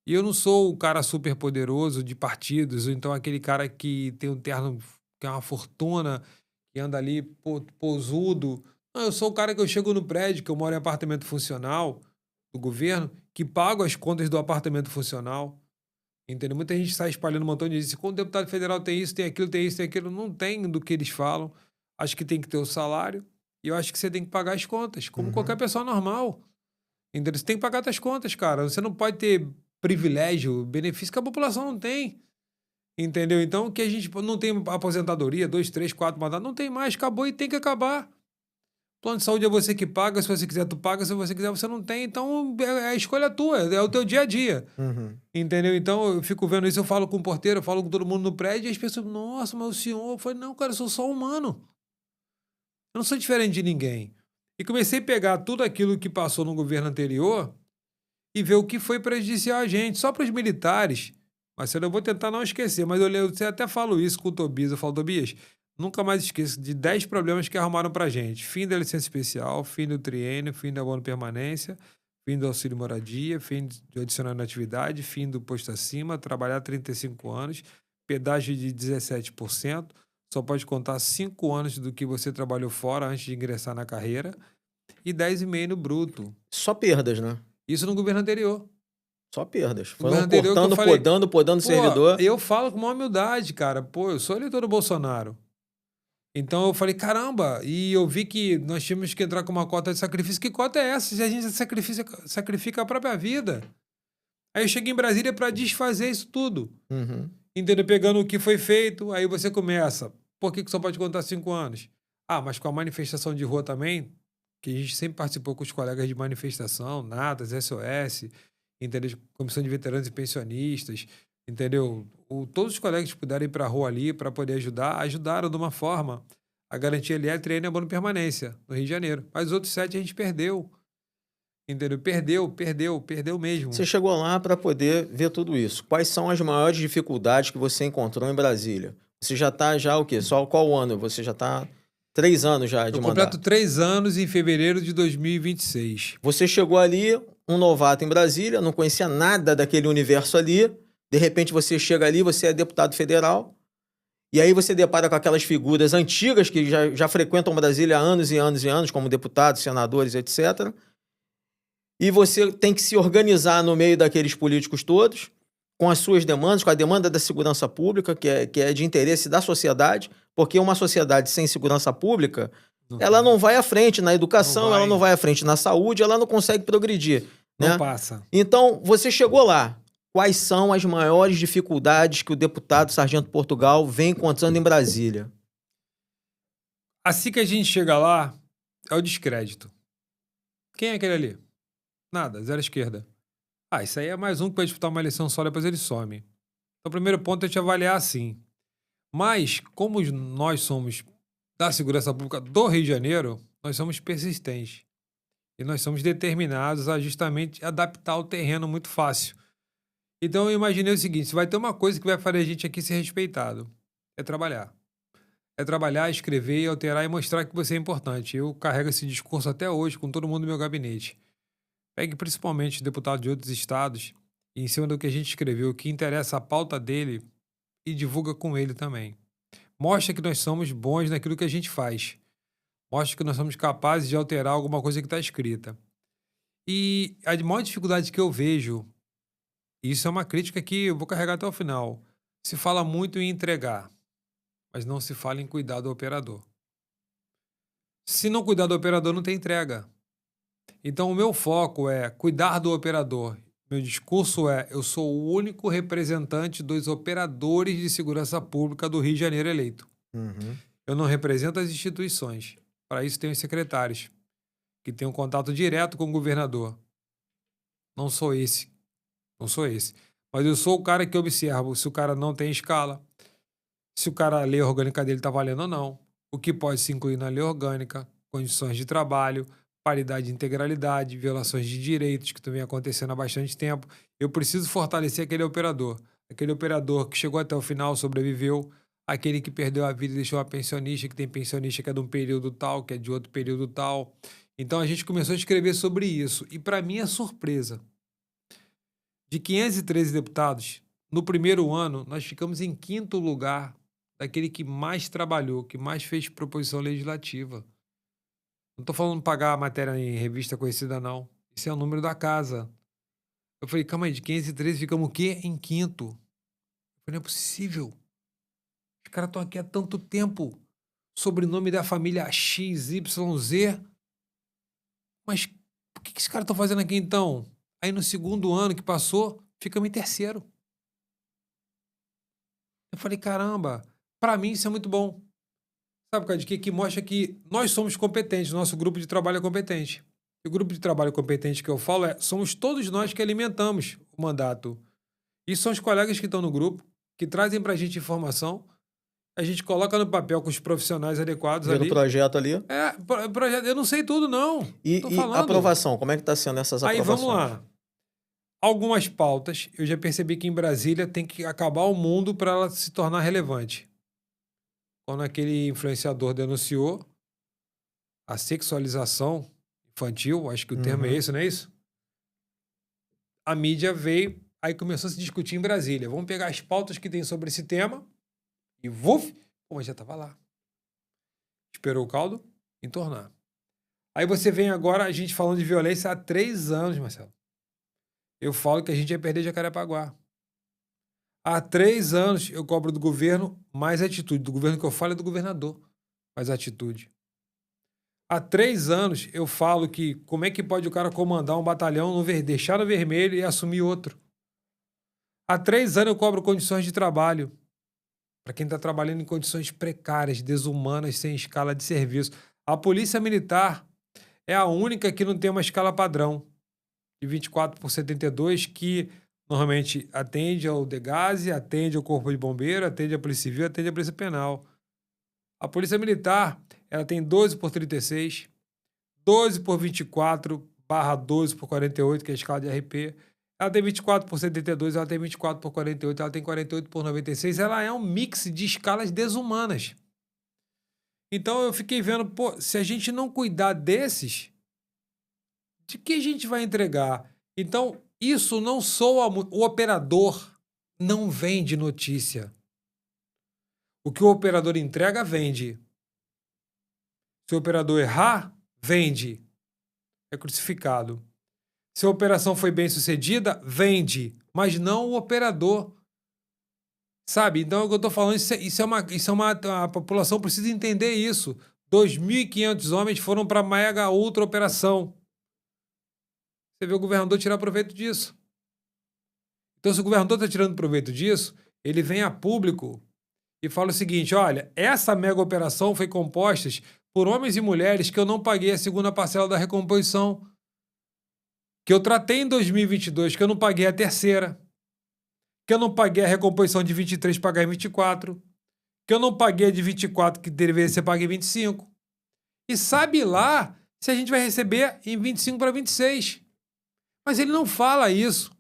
E eu não sou o cara super poderoso de partidos, ou então aquele cara que tem um terno que é uma fortuna, que anda ali posudo. Não, eu sou o cara que eu chego no prédio, que eu moro em apartamento funcional do governo, que pago as contas do apartamento funcional. Entendeu? Muita gente sai espalhando um montão de gente. Quando o deputado federal tem isso, tem aquilo, tem isso, tem aquilo. Não tem do que eles falam. Acho que tem que ter o salário. E eu acho que você tem que pagar as contas, como qualquer Uhum. pessoa normal. Entendeu? Você tem que pagar suas contas, cara. Você não pode ter privilégio, benefício que a população não tem. Entendeu? Então, que a gente não tem aposentadoria, 2, 3, 4 mandatos, não tem mais, acabou e tem que acabar. Plano de saúde é você que paga, se você quiser, tu paga, se você quiser, você não tem. Então, é a escolha tua, é o teu dia a dia. Uhum. Entendeu? Então, eu fico vendo isso, eu falo com o porteiro, eu falo com todo mundo no prédio, e as pessoas, nossa, mas o senhor. Eu falei, não, cara, eu sou só humano. Eu não sou diferente de ninguém. E comecei a pegar tudo aquilo que passou no governo anterior e ver o que foi prejudicial a gente, só para os militares. Mas eu vou tentar não esquecer, mas eu até falo isso com o Tobias. Eu falo, Tobias, nunca mais esqueça de 10 problemas que arrumaram pra gente. Fim da licença especial, fim do triênio, fim da abono permanência, fim do auxílio moradia, fim do adicional na atividade, fim do posto acima, trabalhar 35 anos, pedágio de 17%, só pode contar 5 anos do que você trabalhou fora antes de ingressar na carreira, e 10,5 no bruto. Só perdas, né? Isso no governo anterior. Só perdas. No Foram governo anterior que eu cortando, falei, podando o pô, servidor. eu falo com uma humildade, cara. Pô, eu sou eleitor do Bolsonaro. Então eu falei, caramba, e eu vi que nós tínhamos que entrar com uma cota de sacrifício. Que cota é essa? Se a gente sacrifica a própria vida. Aí eu cheguei em Brasília para desfazer isso tudo. Uhum. Entendeu? Pegando o que foi feito, aí você começa. Por que só pode contar 5 anos? Ah, mas com a manifestação de rua também, que a gente sempre participou com os colegas de manifestação, NATAS, SOS, entendeu? Comissão de Veteranos e Pensionistas, entendeu? Todos os colegas que puderam ir para a rua ali para poder ajudar, ajudaram de uma forma. A garantia elétrica e abono permanência, no Rio de Janeiro. Mas os outros 7 a gente perdeu. Entendeu? Perdeu mesmo. Você chegou lá para poder ver tudo isso. Quais são as maiores dificuldades que você encontrou em Brasília? Você já está já o quê? Só qual ano? Você já está 3 anos já de Eu completo mandato. 3 anos em fevereiro de 2026. Você chegou ali, um novato em Brasília, não conhecia nada daquele universo ali. De repente você chega ali, você é deputado federal. E aí você depara com aquelas figuras antigas que já frequentam Brasília há anos e anos e anos, como deputados, senadores, etc. E você tem que se organizar no meio daqueles políticos todos, com as suas demandas, com a demanda da segurança pública, que é de interesse da sociedade, porque uma sociedade sem segurança pública, ela não vai à frente na educação, ela não vai à frente na saúde, ela não consegue progredir. Não né? passa. Então, você chegou lá. Quais são as maiores dificuldades que o deputado Sargento Portugal vem encontrando em Brasília? Assim que a gente chega lá, é o descrédito. Quem é aquele ali? Nada, zero esquerda. Ah, isso aí é mais um que vai disputar uma eleição só, depois ele some. Então, o primeiro ponto é te avaliar assim. Mas, como nós somos da segurança pública do Rio de Janeiro, nós somos persistentes. E nós somos determinados a justamente adaptar o terreno muito fácil. Então, eu imaginei o seguinte, se vai ter uma coisa que vai fazer a gente aqui ser respeitado, é trabalhar. É trabalhar, escrever, alterar e mostrar que você é importante. Eu carrego esse discurso até hoje com todo mundo no meu gabinete. Pegue principalmente deputados de outros estados e em cima do que a gente escreveu, o que interessa a pauta dele e divulga com ele também. Mostra que nós somos bons naquilo que a gente faz. Mostra que nós somos capazes de alterar alguma coisa que está escrita. E a maior dificuldade que eu vejo, e isso é uma crítica que eu vou carregar até o final, se fala muito em entregar, mas não se fala em cuidar do operador. Se não cuidar do operador, não tem entrega. Então, o meu foco é cuidar do operador. Meu discurso é: eu sou o único representante dos operadores de segurança pública do Rio de Janeiro eleito. Uhum. Eu não represento as instituições. Para isso, tenho os secretários, que têm um contato direto com o governador. Não sou esse. Não sou esse. Mas eu sou o cara que observo se o cara não tem escala, se o cara, a lei orgânica dele está valendo ou não, o que pode se incluir na lei orgânica, condições de trabalho, paridade e integralidade, violações de direitos que estão vem acontecendo há bastante tempo. Eu preciso fortalecer aquele operador que chegou até o final, sobreviveu, aquele que perdeu a vida e deixou uma pensionista, que tem pensionista que é de um período tal, que é de outro período tal. Então a gente começou a escrever sobre isso. E para mim é surpresa. De 513 deputados, no primeiro ano, nós ficamos em 5º lugar daquele que mais trabalhou, que mais fez proposição legislativa. Não estou falando pagar a matéria em revista conhecida, não. Isso é o número da casa. Eu falei, calma aí, de 513 ficamos o quê? Em 5º. Eu falei, não é possível. Os caras estão aqui há tanto tempo. Sobrenome da família XYZ. Mas por que esses caras estão fazendo aqui então? Aí no segundo ano que passou, ficamos em 3º. Eu falei, caramba, para mim isso é muito bom. Sabe por causa de quê? Que mostra que nós somos competentes, nosso grupo de trabalho é competente. E o grupo de trabalho competente que eu falo somos todos nós que alimentamos o mandato. E são os colegas que estão no grupo, que trazem para a gente informação, a gente coloca no papel com os profissionais adequados Vendo ali. o projeto ali. Projeto, eu não sei tudo, não. E Tô falando. aprovação, como é que está sendo essas Aí aprovações? vamos lá. Algumas pautas, eu já percebi que em Brasília tem que acabar o mundo para ela se tornar relevante. Quando aquele influenciador denunciou a sexualização infantil, acho que o termo é esse, não é isso? A mídia veio, aí começou a se discutir em Brasília. Vamos pegar as pautas que tem sobre esse tema e pô, mas já estava lá. Esperou o caldo entornar. Aí você vem agora a gente falando de violência há 3 anos, Marcelo. Eu falo que a gente ia perder Jacarepaguá. Há 3 anos eu cobro do governo mais atitude. Do governo que eu falo é do governador, mais atitude. Há 3 anos eu falo que como é que pode o cara comandar um batalhão, deixar no vermelho e assumir outro. Há 3 anos eu cobro condições de trabalho para quem está trabalhando em condições precárias, desumanas, sem escala de serviço. A Polícia Militar é a única que não tem uma escala padrão de 24/72 que normalmente atende ao DEGASE, atende ao Corpo de Bombeiro, atende a Polícia Civil, atende a Polícia Penal. A Polícia Militar, ela tem 12 por 36, 12 por 24, barra 12 por 48, que é a escala de RP. Ela tem 24 por 72, ela tem 24 por 48, ela tem 48 por 96. Ela é um mix de escalas desumanas. Então eu fiquei vendo, pô, se a gente não cuidar desses, de que a gente vai entregar? Então, isso não soa o operador não vende notícia. O que o operador entrega, vende. Se o operador errar, vende. É crucificado. Se a operação foi bem sucedida, vende. Mas não o operador. Sabe? Então, é o que eu estou falando, a população precisa entender isso. 2.500 homens foram para a mega ultra operação. Você vê o governador tirar proveito disso. Então, se o governador está tirando proveito disso, ele vem a público e fala o seguinte: olha, essa mega operação foi composta por homens e mulheres que eu não paguei a segunda parcela da recomposição, que eu tratei em 2022, que eu não paguei a terceira, que eu não paguei a recomposição de 23 pagar em 24, que eu não paguei a de 24 que deveria ser paga em 25. E sabe lá se a gente vai receber em 25 para 26. Mas ele não fala isso.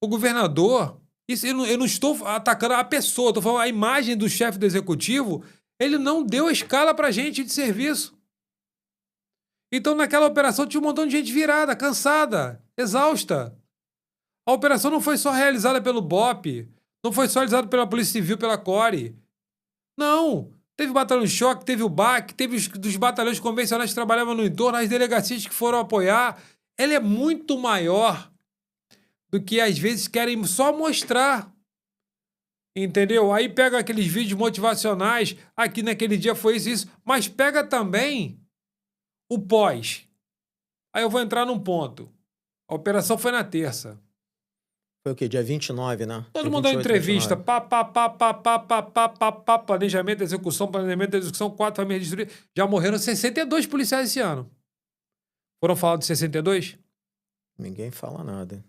O governador, isso, eu não estou atacando a pessoa, estou falando a imagem do chefe do executivo, ele não deu a escala para a gente de serviço. Então, naquela operação, tinha um montão de gente virada, cansada, exausta. A operação não foi só realizada pelo BOPE, não foi só realizada pela Polícia Civil, pela CORE. Não. Teve o batalhão de choque, teve o BAC, teve dos batalhões convencionais que trabalhavam no entorno, as delegacias que foram apoiar. Ela é muito maior do que às vezes querem só mostrar. Entendeu? Aí pega aqueles vídeos motivacionais, aqui naquele dia foi isso, mas pega também o pós. Aí eu vou entrar num ponto. A operação foi na terça. Foi o quê? Dia 29, né? Todo Dia mundo dá 28, entrevista. 29. Planejamento, execução, 4 famílias destruídas. Já morreram 62 policiais esse ano. Foram falar de 62? Ninguém fala nada.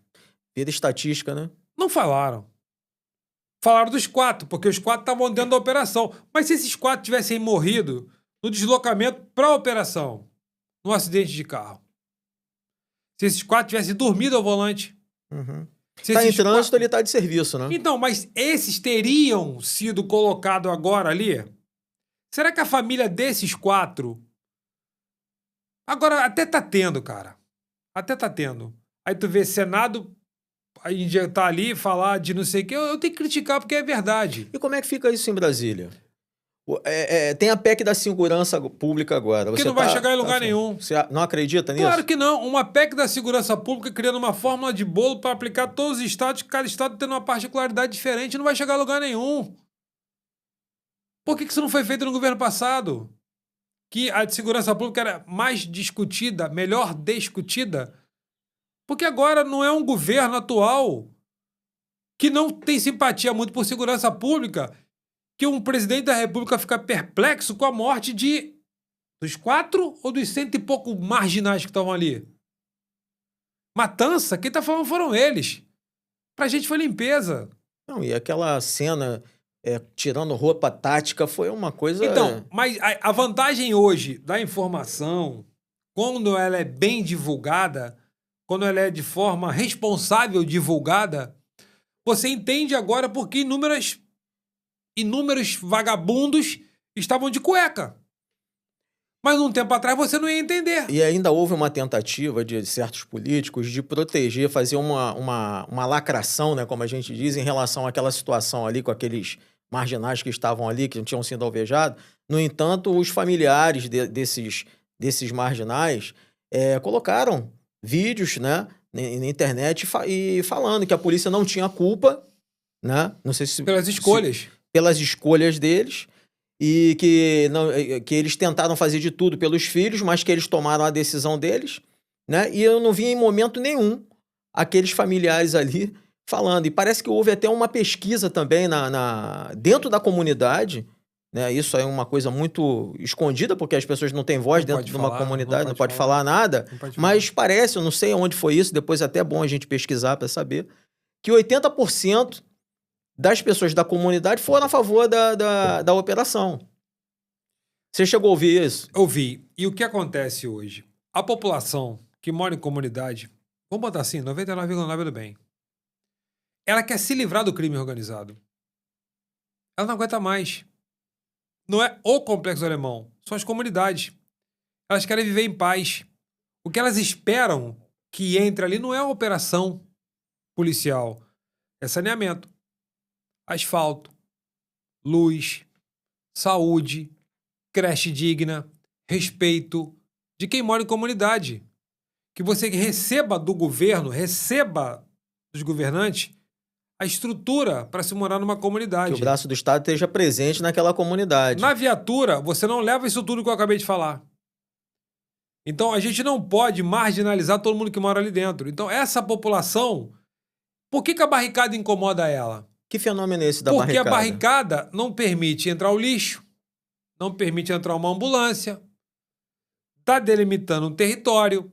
Vira estatística, né? Não falaram. Falaram dos 4, porque os 4 estavam dentro da operação. Mas se esses 4 tivessem morrido no deslocamento para a operação, num acidente de carro, se esses 4 tivessem dormido ao volante... Uhum. Tá em trânsito, ele tá de serviço, né? Então, mas esses teriam sido colocados agora ali? Será que a família desses 4... Agora, até tá tendo, cara. Até tá tendo. Aí tu vê Senado injetar ali, falar de não sei o quê. Eu tenho que criticar porque é verdade. E como é que fica isso em Brasília? Tem a PEC da segurança pública agora. Porque não vai chegar em lugar nenhum. Você não acredita nisso? Claro que não. Uma PEC da segurança pública criando uma fórmula de bolo para aplicar todos os estados, cada estado tendo uma particularidade diferente, não vai chegar a lugar nenhum. Por que isso não foi feito no governo passado? Que a de segurança pública era mais discutida, melhor discutida. Porque agora não é um governo atual que não tem simpatia muito por segurança pública, que um presidente da República fica perplexo com a morte dos 4 ou dos 100 e pouco marginais que estavam ali. Matança, quem tá falando foram eles. Pra gente foi limpeza. Não, e aquela cena tirando roupa tática foi uma coisa... Então, mas a vantagem hoje da informação, quando ela é bem divulgada, quando ela é de forma responsável divulgada, você entende agora porque inúmeros vagabundos estavam de cueca. Mas um tempo atrás você não ia entender. E ainda houve uma tentativa de certos políticos de proteger, fazer uma lacração, né, como a gente diz, em relação àquela situação ali com aqueles marginais que estavam ali, que não tinham sido alvejados. No entanto, os familiares desses marginais colocaram vídeos, né, na internet e falando que a polícia não tinha culpa, né? Não sei se... Pelas escolhas. Pelas escolhas deles. E que eles tentaram fazer de tudo pelos filhos, mas que eles tomaram a decisão deles, né? E eu não vi em momento nenhum aqueles familiares ali falando. E parece que houve até uma pesquisa também dentro da comunidade, né? Isso é uma coisa muito escondida, porque as pessoas não têm voz dentro de uma comunidade, não pode falar nada. Mas parece, eu não sei onde foi isso, depois é até bom a gente pesquisar para saber, que 80% das pessoas da comunidade foram a favor da operação. Você chegou a ouvir isso? Eu vi. E o que acontece hoje? A população que mora em comunidade, vamos botar assim, 99,9% do bem, ela quer se livrar do crime organizado. Ela não aguenta mais. Não é o Complexo Alemão, são as comunidades. Elas querem viver em paz. O que elas esperam que entre ali não é uma operação policial, é saneamento, asfalto, luz, saúde, creche digna, respeito de quem mora em comunidade. Que você receba do governo, receba dos governantes a estrutura para se morar numa comunidade. Que o braço do Estado esteja presente naquela comunidade. Na viatura, você não leva isso tudo que eu acabei de falar. Então, a gente não pode marginalizar todo mundo que mora ali dentro. Então, essa população, por que a barricada incomoda ela? Que fenômeno é esse da Porque barricada? a barricada não permite entrar o lixo, não permite entrar uma ambulância, está delimitando um território,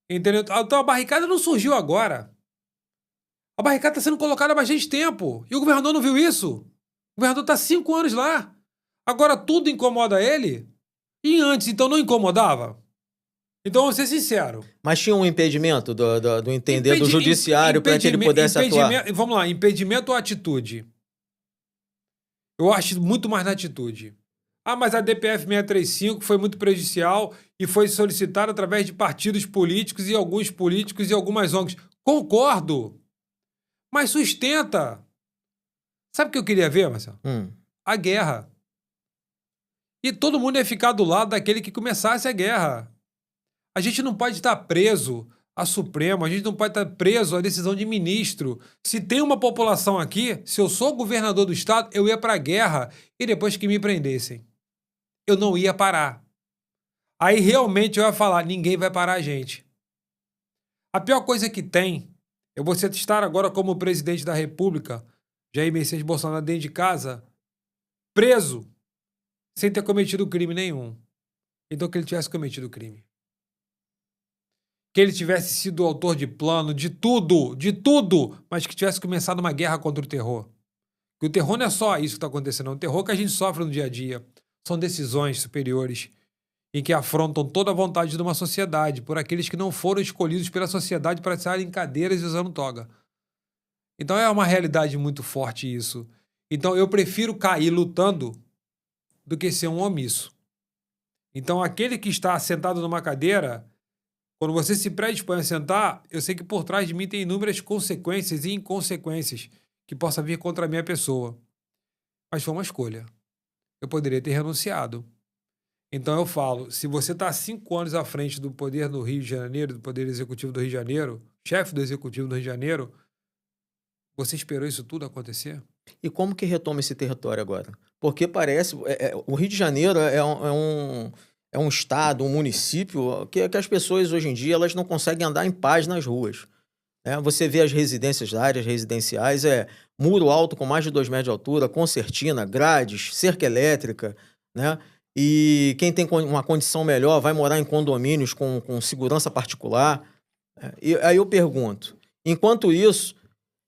entendeu? Então, a barricada não surgiu agora. A barricada está sendo colocada há bastante tempo. E o governador não viu isso. O governador está 5 anos lá. Agora tudo incomoda ele? E antes, então, não incomodava? Então, vou ser sincero. Mas tinha um impedimento do entender do judiciário para que ele pudesse atuar? Vamos lá, impedimento ou atitude? Eu acho muito mais na atitude. Ah, mas a DPF 635 foi muito prejudicial e foi solicitada através de partidos políticos e alguns políticos e algumas ONGs. Concordo. Mas sustenta. Sabe o que eu queria ver, Marcelo? A guerra. E todo mundo ia ficar do lado daquele que começasse a guerra. A gente não pode estar preso a Supremo, a gente não pode estar preso à decisão de ministro. Se tem uma população aqui, se eu sou governador do estado, eu ia para a guerra e depois que me prendessem. Eu não ia parar. Aí realmente eu ia falar, ninguém vai parar a gente. A pior coisa que tem é você estar agora como presidente da República, Jair Messias Bolsonaro, dentro de casa, preso, sem ter cometido crime nenhum. Então que ele tivesse cometido crime. Que ele tivesse sido o autor de plano, de tudo, mas que tivesse começado uma guerra contra o terror. Que o terror não é só isso que está acontecendo, é um terror que a gente sofre no dia a dia. São decisões superiores em que afrontam toda a vontade de uma sociedade por aqueles que não foram escolhidos pela sociedade para estarem em cadeiras e usando toga. Então é uma realidade muito forte isso. Então eu prefiro cair lutando do que ser um omisso. Então aquele que está sentado numa cadeira, quando você se predispõe a sentar, eu sei que por trás de mim tem inúmeras consequências e inconsequências que possam vir contra a minha pessoa. Mas foi uma escolha. Eu poderia ter renunciado. Então eu falo, se você está 5 anos à frente do poder do Rio de Janeiro, do poder executivo do Rio de Janeiro, chefe do executivo do Rio de Janeiro, você esperou isso tudo acontecer? E como que retoma esse território agora? Porque parece... o Rio de Janeiro é um estado, um município que as pessoas hoje em dia elas não conseguem andar em paz nas ruas. Você vê as residências, áreas residenciais, muro alto com mais de 2 metros de altura, concertina, grades, cerca elétrica, né? E quem tem uma condição melhor vai morar em condomínios com segurança particular. E aí eu pergunto, enquanto isso,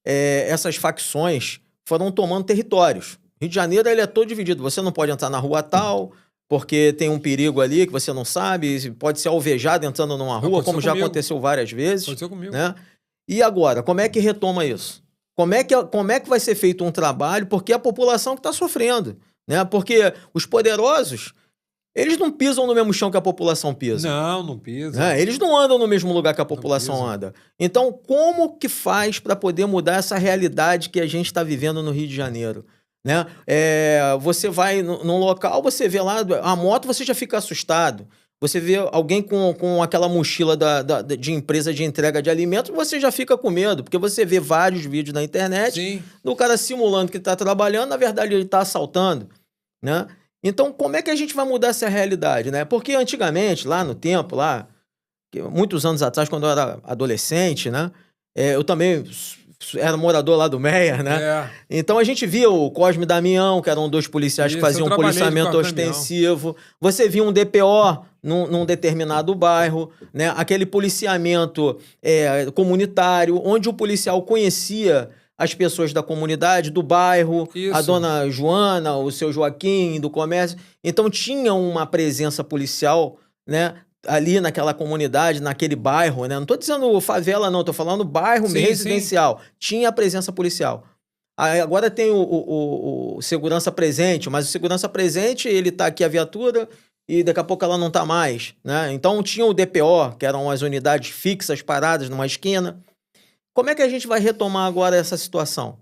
essas facções foram tomando territórios. Rio de Janeiro ele é todo dividido, você não pode entrar na rua tal... porque tem um perigo ali que você não sabe, pode ser alvejado entrando numa rua, como já aconteceu várias vezes. Aconteceu comigo. Né? E agora, como é que retoma isso? Como é que vai ser feito um trabalho? Porque é a população que está sofrendo. Né? Porque os poderosos, eles não pisam no mesmo chão que a população pisa. Não pisam. Né? Eles não andam no mesmo lugar que a população anda. Então, como que faz para poder mudar essa realidade que a gente está vivendo no Rio de Janeiro? Né? Você vai num local, você vê lá a moto, você já fica assustado. Você vê alguém com aquela mochila de empresa de entrega de alimentos, você já fica com medo, porque você vê vários vídeos na internet. Sim. Do cara simulando que está trabalhando, na verdade ele está assaltando. Né? Então, como é que a gente vai mudar essa realidade? Né? Porque antigamente, lá no tempo, muitos anos atrás, quando eu era adolescente, né? Eu também... era morador lá do Meia, né? Então a gente via o Cosme e Damião, que eram 2 policiais que faziam um policiamento ostensivo. Você via um DPO num determinado bairro, né? Aquele policiamento comunitário, onde o policial conhecia as pessoas da comunidade, do bairro, a Isso. dona Joana, o seu Joaquim, do comércio. Então tinha uma presença policial, né, ali naquela comunidade, naquele bairro, né? Não estou dizendo favela, não, estou falando bairro Sim, residencial. Tinha a presença policial. Aí agora tem o segurança presente, mas o segurança presente, ele tá aqui a viatura e daqui a pouco ela não tá mais, né? Então tinha o DPO, que eram as unidades fixas paradas numa esquina. Como é que a gente vai retomar agora essa situação?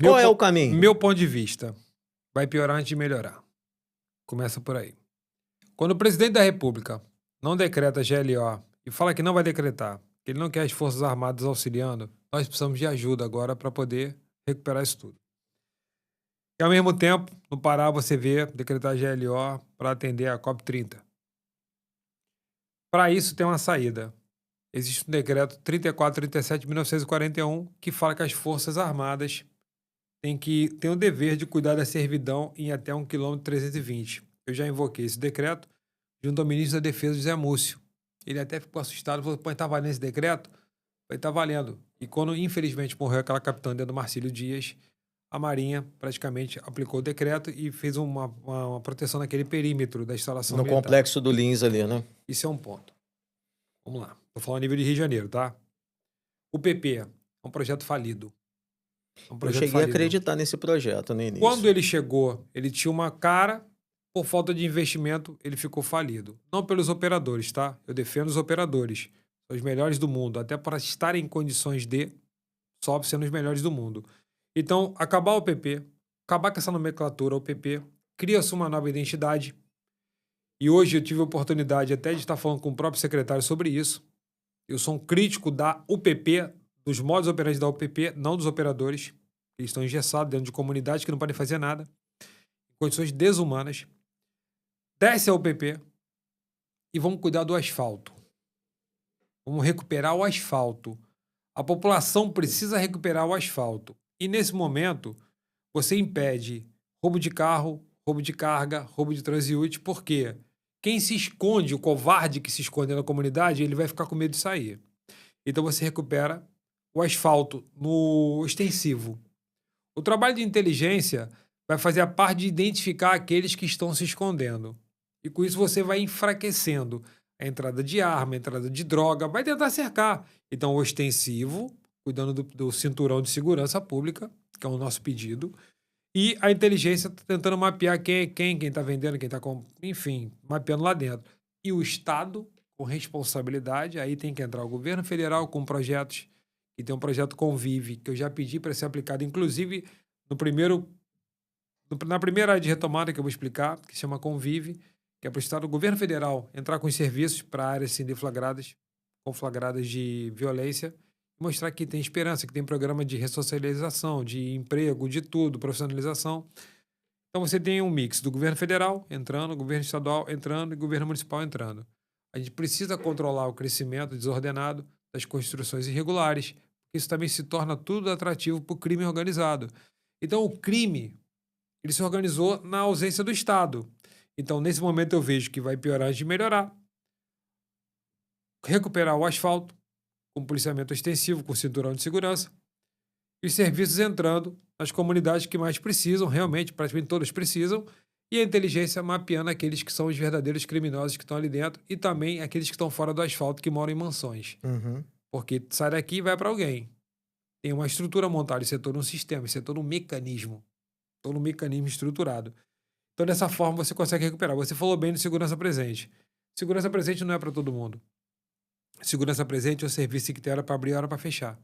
Meu Qual é po- o caminho? Meu ponto de vista, vai piorar antes de melhorar. Começa por aí. Quando o presidente da República não decreta GLO e fala que não vai decretar, que ele não quer as Forças Armadas auxiliando, nós precisamos de ajuda agora para poder recuperar isso tudo. E ao mesmo tempo, no Pará você vê decretar GLO para atender a COP30. Para isso tem uma saída. Existe um decreto 3437 de 1941 que fala que as Forças Armadas têm o dever de cuidar da servidão em até 1,320 km. Eu já invoquei esse decreto junto ao ministro da Defesa, José Múcio. Ele até ficou assustado, falou, pô, tá valendo esse decreto? Falei, tá valendo. E quando, infelizmente, morreu aquela capitã dentro do Marcílio Dias, a Marinha praticamente aplicou o decreto e fez uma proteção naquele perímetro da instalação No militar. complexo do Lins ali, né? Isso é um ponto. Vamos lá. Vou falar a nível de Rio de Janeiro, tá? O PP é um projeto falido. É um Eu projeto cheguei a falido. acreditar nesse projeto no início. Quando ele chegou, ele tinha uma cara, por falta de investimento, ele ficou falido. Não pelos operadores, tá? Eu defendo os operadores. São os melhores do mundo. Até para estarem em condições de, só sendo os melhores do mundo. Então, acabar o PP, acabar com essa nomenclatura, o PP, cria-se uma nova identidade. E hoje eu tive a oportunidade até de estar falando com o próprio secretário sobre isso. Eu sou um crítico da UPP, dos modos operantes da UPP, não dos operadores. Eles estão engessados dentro de comunidades que não podem fazer nada, em condições desumanas. Desce a UPP e vamos cuidar do asfalto. Vamos recuperar o asfalto. A população precisa recuperar o asfalto. E nesse momento, você impede roubo de carro, roubo de carga, roubo de transeúnte, por quê? Quem se esconde, o covarde que se esconde na comunidade, ele vai ficar com medo de sair. Então você recupera o asfalto no extensivo. O trabalho de inteligência vai fazer a parte de identificar aqueles que estão se escondendo. E com isso você vai enfraquecendo a entrada de arma, a entrada de droga, vai tentar cercar. Então o extensivo, cuidando do cinturão de segurança pública, que é o nosso pedido, e a inteligência tá tentando mapear quem é quem está vendendo, quem está com, enfim, mapeando lá dentro. E o Estado, com responsabilidade, aí tem que entrar o governo federal com projetos, e tem um projeto Convive, que eu já pedi para ser aplicado, inclusive na primeira área de retomada que eu vou explicar, que se chama Convive, que é para o Estado, o governo federal entrar com os serviços para áreas assim, conflagradas de violência, mostrar que tem esperança, que tem programa de ressocialização, de emprego, de tudo, profissionalização. Então você tem um mix do governo federal entrando, governo estadual entrando e governo municipal entrando. A gente precisa controlar o crescimento desordenado das construções irregulares, porque isso também se torna tudo atrativo para o crime organizado. Então o crime, ele se organizou na ausência do Estado. Então nesse momento eu vejo que vai piorar antes de melhorar. Recuperar o asfalto, com policiamento extensivo, com cinturão de segurança, e os serviços entrando nas comunidades que mais precisam, realmente, praticamente todas precisam, e a inteligência mapeando aqueles que são os verdadeiros criminosos que estão ali dentro e também aqueles que estão fora do asfalto, que moram em mansões. Uhum. Porque sai daqui e vai para alguém. Tem uma estrutura montada, isso é todo um sistema, isso é todo um mecanismo estruturado. Então, dessa forma, você consegue recuperar. Você falou bem de segurança presente. Segurança presente não é para todo mundo. Segurança presente é o serviço que tem hora para abrir e hora para fechar.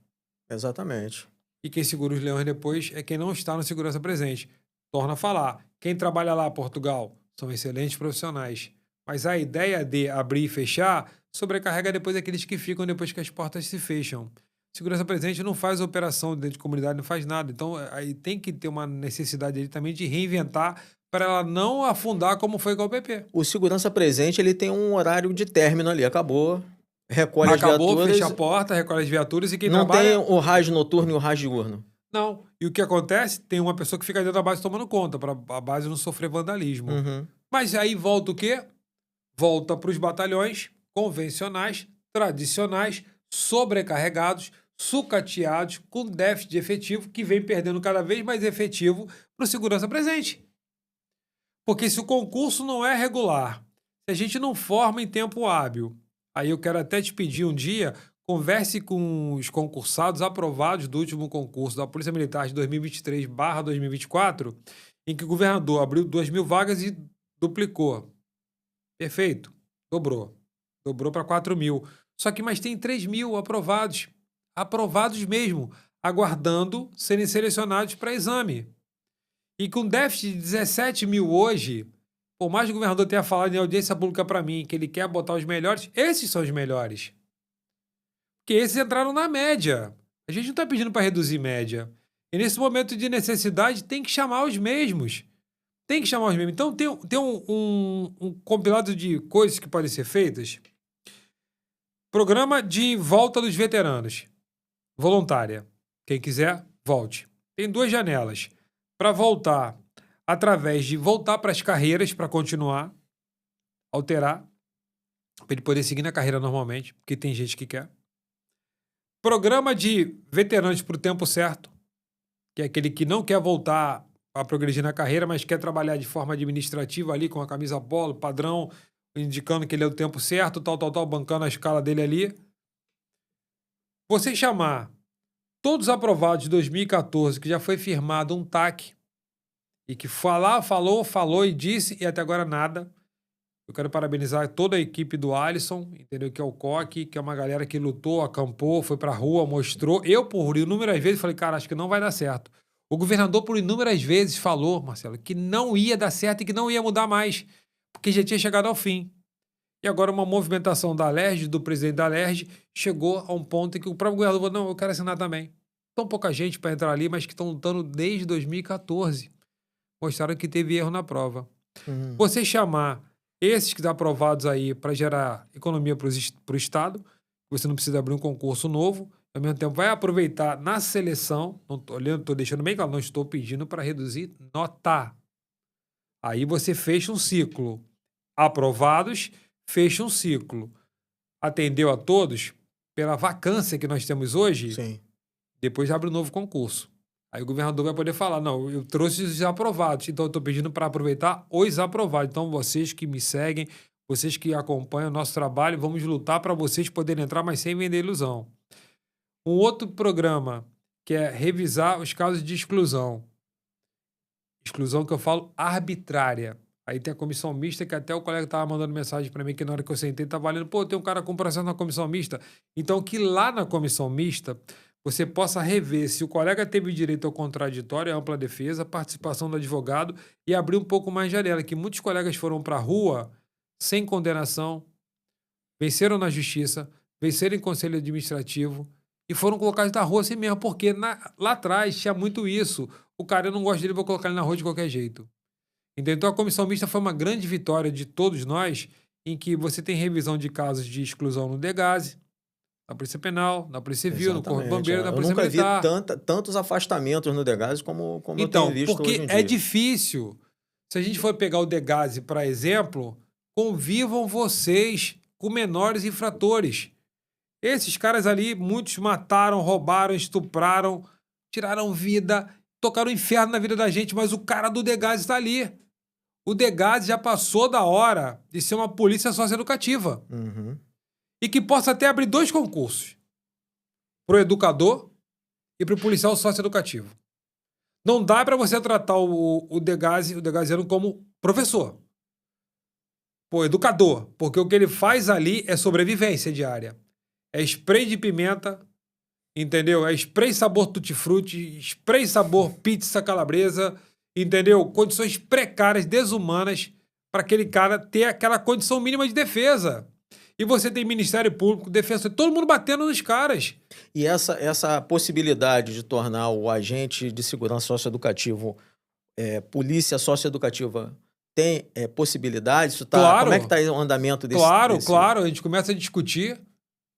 Exatamente. E quem segura os leões depois é quem não está no segurança presente. Torna a falar. Quem trabalha lá, Portugal, são excelentes profissionais. Mas a ideia de abrir e fechar sobrecarrega depois aqueles que ficam depois que as portas se fecham. Segurança presente não faz operação dentro de comunidade, não faz nada. Então, aí tem que ter uma necessidade ali também de reinventar para ela não afundar como foi com o PP. O segurança presente, ele tem um horário de término ali, acabou. Recolhe Acabou, as viaturas. fecha a porta, recolhe as viaturas e quem Não trabalha... tem o rádio noturno e o rádio diurno. Não. E o que acontece? Tem uma pessoa que fica dentro da base tomando conta, para a base não sofrer vandalismo. Uhum. Mas aí volta o quê? Volta para os batalhões convencionais, tradicionais, sobrecarregados, sucateados, com déficit de efetivo, que vem perdendo cada vez mais efetivo para o segurança presente. Porque se o concurso não é regular, se a gente não forma em tempo hábil, aí eu quero até te pedir um dia, converse com os concursados aprovados do último concurso da Polícia Militar de 2023/2024, em que o governador abriu 2.000 vagas e duplicou. Perfeito. Dobrou. Dobrou para 4.000. Só que mais tem 3.000 aprovados. Aprovados mesmo, aguardando serem selecionados para exame. E com déficit de 17.000 hoje, por mais que o governador tenha falado em audiência pública para mim que ele quer botar os melhores, esses são os melhores. Porque esses entraram na média. A gente não está pedindo para reduzir média. E nesse momento de necessidade tem que chamar os mesmos. Tem que chamar os mesmos. Então tem um compilado de coisas que podem ser feitas. Programa de volta dos veteranos. Voluntária. Quem quiser, volte. Tem 2 janelas. Para voltar, através de voltar para as carreiras, para continuar, alterar, para ele poder seguir na carreira normalmente, porque tem gente que quer. Programa de veteranos para o tempo certo, que é aquele que não quer voltar a progredir na carreira, mas quer trabalhar de forma administrativa ali, com a camisa polo, padrão, indicando que ele é do tempo certo, tal, bancando a escala dele ali. Você chamar todos aprovados de 2014, que já foi firmado um TAC, e que falou e disse, e até agora nada. Eu quero parabenizar toda a equipe do Alisson, entendeu? Que é o Coque, que é uma galera que lutou, acampou, foi pra rua, mostrou. Eu, por inúmeras vezes, falei, cara, acho que não vai dar certo. O governador, por inúmeras vezes, falou, Marcelo, que não ia dar certo e que não ia mudar mais, porque já tinha chegado ao fim. E agora uma movimentação da Alerj, do presidente da Alerj, chegou a um ponto em que o próprio governador falou, não, eu quero assinar também. Tão pouca gente para entrar ali, mas que estão lutando desde 2014. Mostraram que teve erro na prova. Você chamar esses que estão aprovados aí para gerar economia para o Estado, você não precisa abrir um concurso novo, ao mesmo tempo vai aproveitar na seleção, não estou deixando bem claro, não estou pedindo para reduzir nota. Aí você fecha um ciclo. Aprovados, fecha um ciclo. Atendeu a todos, pela vacância que nós temos hoje, Sim. Depois abre um novo concurso. Aí o governador vai poder falar, não, eu trouxe os aprovados, então eu estou pedindo para aproveitar os aprovados. Então vocês que me seguem, vocês que acompanham o nosso trabalho, vamos lutar para vocês poderem entrar, mas sem vender ilusão. Um outro programa que é revisar os casos de exclusão. Exclusão que eu falo arbitrária. Aí tem a comissão mista, que até o colega estava mandando mensagem para mim, que na hora que eu sentei, estava valendo, pô, tem um cara com processo na comissão mista. Então que lá na comissão mista você possa rever se o colega teve direito ao contraditório, à ampla defesa, participação do advogado e abrir um pouco mais de janela, que muitos colegas foram para a rua sem condenação, venceram na justiça, venceram em conselho administrativo e foram colocados na rua assim mesmo, porque lá atrás tinha muito isso. O cara, eu não gosto dele, vou colocar ele na rua de qualquer jeito. Então a comissão mista foi uma grande vitória de todos nós, em que você tem revisão de casos de exclusão no DEGASE, na Polícia Penal, na Polícia Civil, no Corpo de Bombeiro, na Polícia Militar. Eu nunca vi tantos afastamentos no DEGASE como eu então, tenho visto porque hoje em dia. é difícil. Se a gente for pegar o DEGASE, para exemplo, convivam vocês com menores infratores. Esses caras ali, muitos mataram, roubaram, estupraram, tiraram vida, tocaram o inferno na vida da gente, mas o cara do DEGASE está ali. O DEGASE já passou da hora de ser uma polícia socioeducativa. Uhum. E que possa até abrir 2 concursos. Para o educador e para o policial socioeducativo. Não dá para você tratar o DEGASiano como professor. Pô, educador. Porque o que ele faz ali é sobrevivência diária. É spray de pimenta, entendeu? É spray sabor tutti-frutti, spray sabor pizza calabresa, entendeu? Condições precárias, desumanas, para aquele cara ter aquela condição mínima de defesa. E você tem Ministério Público, Defesa, todo mundo batendo nos caras. E essa possibilidade de tornar o agente de segurança socioeducativo polícia socioeducativa tem possibilidade? Isso tá, claro. Como é que está o andamento desse? Claro. A gente começa a discutir.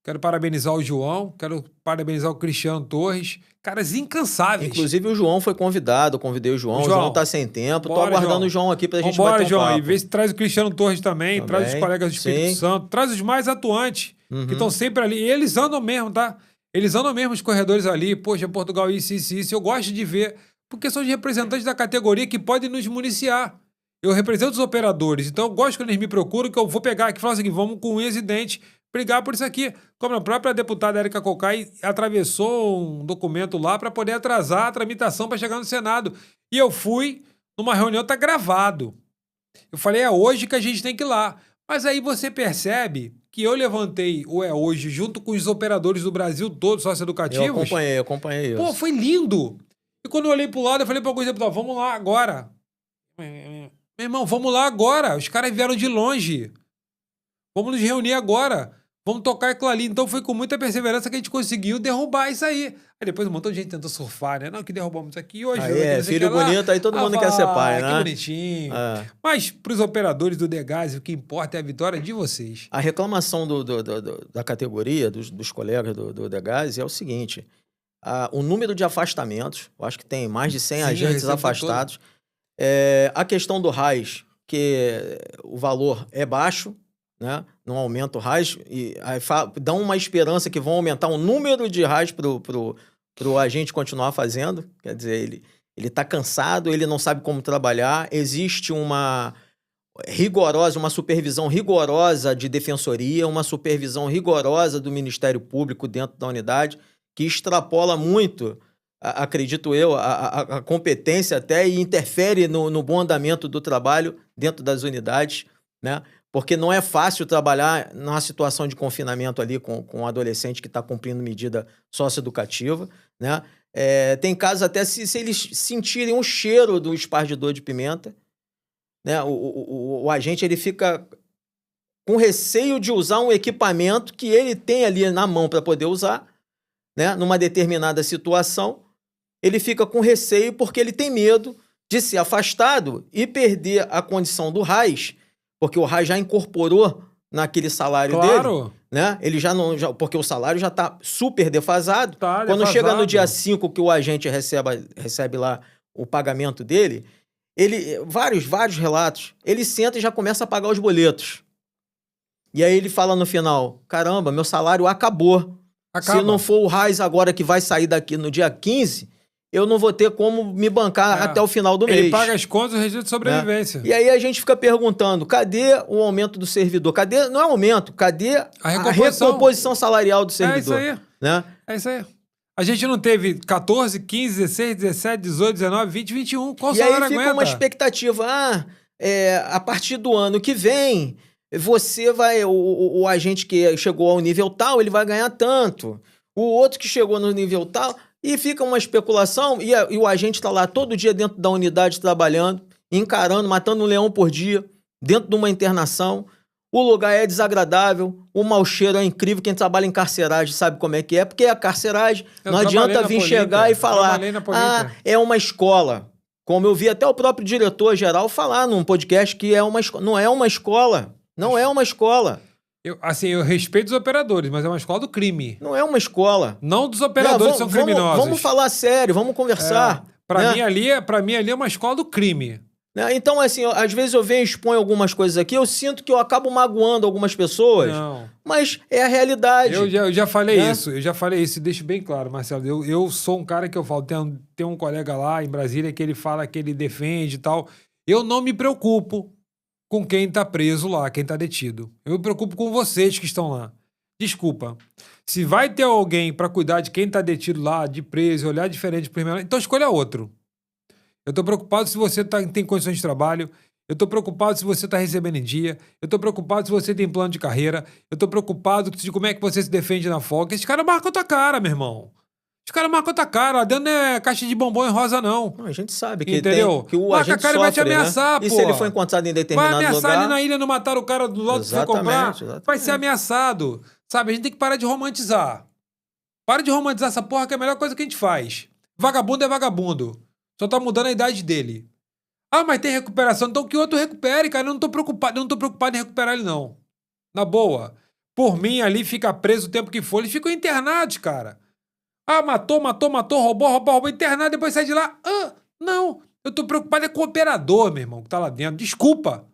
Quero parabenizar o João, quero parabenizar o Cristiano Torres. Caras incansáveis. Inclusive o João foi convidado, convidei o João. O João tá sem tempo. Tô aguardando o João aqui pra gente bater um João. papo. E vê se traz o Cristiano Torres também, traz os colegas do Espírito Santo, traz os mais atuantes, que estão sempre ali. E eles andam mesmo, tá? Eles andam mesmo os corredores ali, poxa, Portugal, isso. Eu gosto de ver, porque são os representantes da categoria que podem nos municiar. Eu represento os operadores, então eu gosto quando eles me procuram, que eu vou pegar aqui e falar assim, vamos com unhas e dentes brigar por isso aqui. Como a própria deputada Érica Cocai atravessou um documento lá para poder atrasar a tramitação para chegar no Senado. E eu fui numa reunião, tá gravado. Eu falei, é hoje que a gente tem que ir lá. Mas aí você percebe que eu levantei o É Hoje junto com os operadores do Brasil todos, socioeducativos. Eu acompanhei isso. Pô, foi lindo. E quando eu olhei pro lado, eu falei para alguns deputados, vamos lá agora. Meu irmão, vamos lá agora. Os caras vieram de longe. Vamos nos reunir agora. Vamos tocar aquilo ali. Então foi com muita perseverança que a gente conseguiu derrubar isso aí. Aí depois um montão de gente tentou surfar, né? Não, que derrubamos isso aqui hoje. Filho bonito, aí todo mundo quer ser pai, né? Que bonitinho. Mas pros operadores do Degás, o que importa é a vitória de vocês. A reclamação da categoria, dos colegas do Degás, é o seguinte. O número de afastamentos, eu acho que tem mais de 100 agentes afastados. A questão do RAIS, que o valor é baixo, né? Não aumenta o RAIS, e aí dão uma esperança que vão aumentar o número de RAIS pro agente continuar fazendo. Quer dizer, ele tá cansado, ele não sabe como trabalhar, existe uma supervisão rigorosa de defensoria, uma supervisão rigorosa do Ministério Público dentro da unidade, que extrapola muito, acredito eu, a competência até e interfere no bom andamento do trabalho dentro das unidades, né? Porque não é fácil trabalhar numa situação de confinamento ali com um adolescente que está cumprindo medida socioeducativa, né? Tem casos até se eles sentirem um cheiro do espargidor de pimenta, né? O agente ele fica com receio de usar um equipamento que ele tem ali na mão para poder usar, né? Numa determinada situação, ele fica com receio porque ele tem medo de ser afastado e perder a condição do RAIS, porque o RAIS já incorporou naquele salário dele, né? Ele porque o salário já está super defasado. Quando chega no dia 5 que o agente recebe lá o pagamento dele, vários relatos, ele senta e já começa a pagar os boletos. E aí ele fala no final, caramba, meu salário acabou. Se não for o RAIS agora que vai sair daqui no dia 15... eu não vou ter como me bancar até o final do mês. Ele paga as contas do registro de sobrevivência. E aí a gente fica perguntando, cadê o aumento do servidor? Não é aumento, cadê a recomposição salarial do servidor? É isso aí. Né? É isso aí. A gente não teve 14, 15, 16, 17, 18, 19, 20, 21. Qual salário aguenta? E aí fica uma expectativa. A partir do ano que vem, você vai... O agente que chegou ao nível tal, ele vai ganhar tanto. O outro que chegou no nível tal... E fica uma especulação, e o agente está lá todo dia dentro da unidade trabalhando, encarando, matando um leão por dia, dentro de uma internação. O lugar é desagradável, o mau cheiro é incrível. Quem trabalha em carceragem sabe como é que é, porque a carceragem não adianta vir chegar e falar, é uma escola. Como eu vi até o próprio diretor-geral falar num podcast que não é uma escola. Não é uma escola. Eu respeito os operadores, mas é uma escola do crime. Não é uma escola. Não dos operadores que são criminosos. Vamos falar sério, vamos conversar. Pra mim ali é uma escola do crime. Então, assim, às vezes eu venho e exponho algumas coisas aqui, eu sinto que eu acabo magoando algumas pessoas. Não. Mas é a realidade. Eu já falei isso, e deixo bem claro, Marcelo. Eu sou um cara que eu falo, tem um colega lá em Brasília que ele fala que ele defende e tal. Eu não me preocupo com quem tá preso lá, quem tá detido. Eu me preocupo com vocês que estão lá. Desculpa. Se vai ter alguém pra cuidar de quem tá detido lá, de preso, olhar diferente pro irmão, então escolha outro. Eu tô preocupado se você tem condições de trabalho. Eu tô preocupado se você tá recebendo em dia. Eu tô preocupado se você tem plano de carreira. Eu tô preocupado de como é que você se defende na folga. Esse cara marca a tua cara, meu irmão. Os caras marcam a tua cara, lá dentro não é caixa de bombom em rosa, não. A gente sabe que entendeu? Que o agente sofre, vai te ameaçar, né? pô. E se ele for encontrado em determinado lugar... Vai ameaçar ali na ilha, não mataram o cara do lado que foi comprar. Vai ser ameaçado. Sabe, a gente tem que parar de romantizar. Para de romantizar essa porra, que é a melhor coisa que a gente faz. Vagabundo é vagabundo. Só tá mudando a idade dele. Mas tem recuperação, então que outro recupere, cara. Eu não tô preocupado em recuperar ele, não. Na boa. Por mim, ali fica preso o tempo que for. Eles ficam internados, cara. Matou, roubou, internado, depois sai de lá. Não. Eu tô preocupado com o operador, meu irmão, que tá lá dentro. Desculpa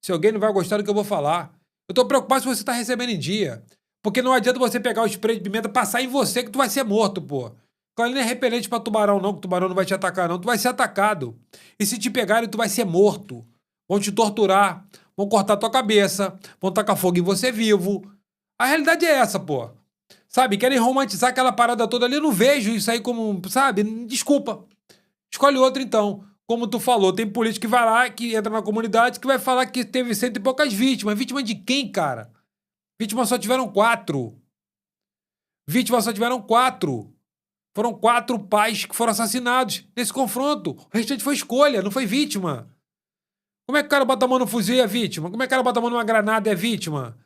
se alguém não vai gostar do que eu vou falar. Eu tô preocupado se você tá recebendo em dia. Porque não adianta você pegar o spray de pimenta, passar em você que tu vai ser morto, pô. Aquilo ali não é repelente pra tubarão, não, que o tubarão não vai te atacar, não. Tu vai ser atacado. E se te pegarem, tu vai ser morto. Vão te torturar, vão cortar tua cabeça, vão tacar fogo em você vivo. A realidade é essa, pô. Sabe, querem romantizar aquela parada toda ali. Eu não vejo isso aí como, sabe, desculpa. Escolhe outro, então. Como tu falou, tem político que vai lá, que entra na comunidade, que vai falar que teve 100 e poucas vítimas. Vítima de quem, cara? Vítimas só tiveram 4. Vítimas só tiveram 4. Foram 4 pais que foram assassinados nesse confronto. O restante foi escolha, não foi vítima. Como é que o cara bota a mão no fuzil e é vítima? Como é que o cara bota a mão numa granada e é vítima?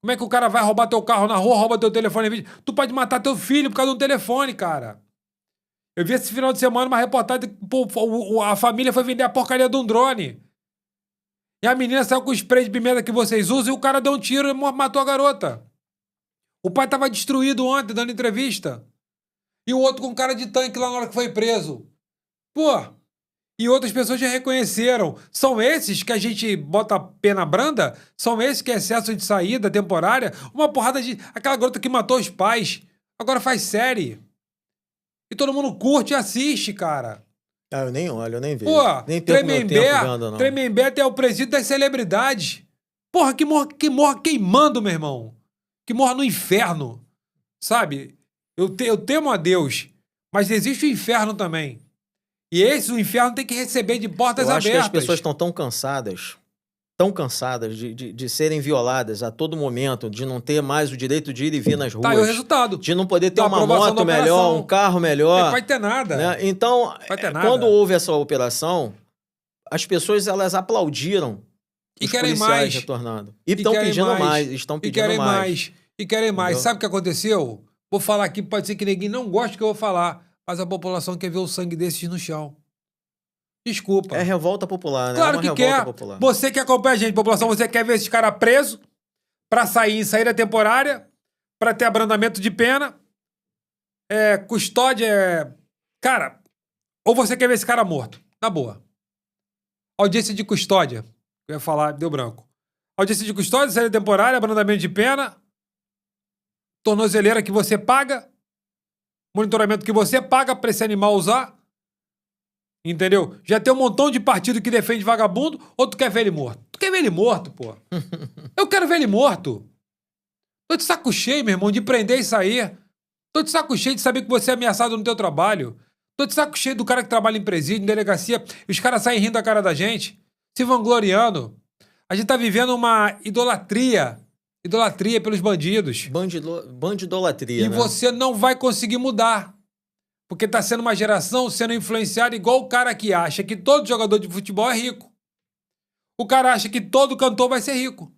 Como é que o cara vai roubar teu carro na rua, rouba teu telefone e é vítima? Tu pode matar teu filho por causa de um telefone, cara. Eu vi esse final de semana uma reportagem que a família foi vender a porcaria de um drone. E a menina saiu com o spray de pimenta que vocês usam e o cara deu um tiro e matou a garota. O pai tava destruído ontem, dando entrevista. E o outro com cara de tanque lá na hora que foi preso. Pô, e outras pessoas já reconheceram. São esses que a gente bota pena branda? São esses que é excesso de saída temporária? Uma porrada de... Aquela garota que matou os pais. Agora faz série. E todo mundo curte e assiste, cara. Ah, eu nem olho, eu nem vejo. Pô, Nem perco meu tempo vendo, não. Tremembé é o presídio das celebridades. Porra, que morra queimando, meu irmão. Que morra no inferno. Sabe? Eu temo a Deus, mas existe o inferno também. E o inferno tem que receber de portas abertas. Eu acho que as pessoas estão tão cansadas de serem violadas a todo momento, de não ter mais o direito de ir e vir nas ruas. Tá aí o resultado. De não poder ter uma moto melhor, um carro melhor. Não vai ter nada. Né? Então, quando houve essa operação, as pessoas elas aplaudiram e os querem policiais mais. retornando. E estão pedindo mais. Estão pedindo mais. E querem mais. Sabe o que aconteceu? Vou falar aqui, pode ser que ninguém não goste que eu vou falar, mas a população quer ver o sangue desses no chão. Desculpa. É revolta popular, né? Claro que quer. Popular. Você que acompanha a gente, população, você quer ver esses caras presos pra sair em saída temporária, pra ter abrandamento de pena, custódia, Cara, ou você quer ver esse cara morto? Na boa. Audiência de custódia. Eu ia falar, deu branco. Audiência de custódia, saída temporária, abrandamento de pena, tornozeleira que você paga, monitoramento que você paga pra esse animal usar. Entendeu? Já tem um montão de partido que defende vagabundo, ou tu quer ver ele morto? Tu quer ver ele morto, pô? Eu quero ver ele morto. Tô de saco cheio, meu irmão, de prender e sair. Tô de saco cheio de saber que você é ameaçado no teu trabalho. Tô de saco cheio do cara que trabalha em presídio, em delegacia, e os caras saem rindo da cara da gente, se vangloriando. A gente tá vivendo uma idolatria pelos bandidos. Bandidolatria, E né? você não vai conseguir mudar. Porque tá sendo uma geração sendo influenciada igual o cara que acha que todo jogador de futebol é rico. O cara acha que todo cantor vai ser rico.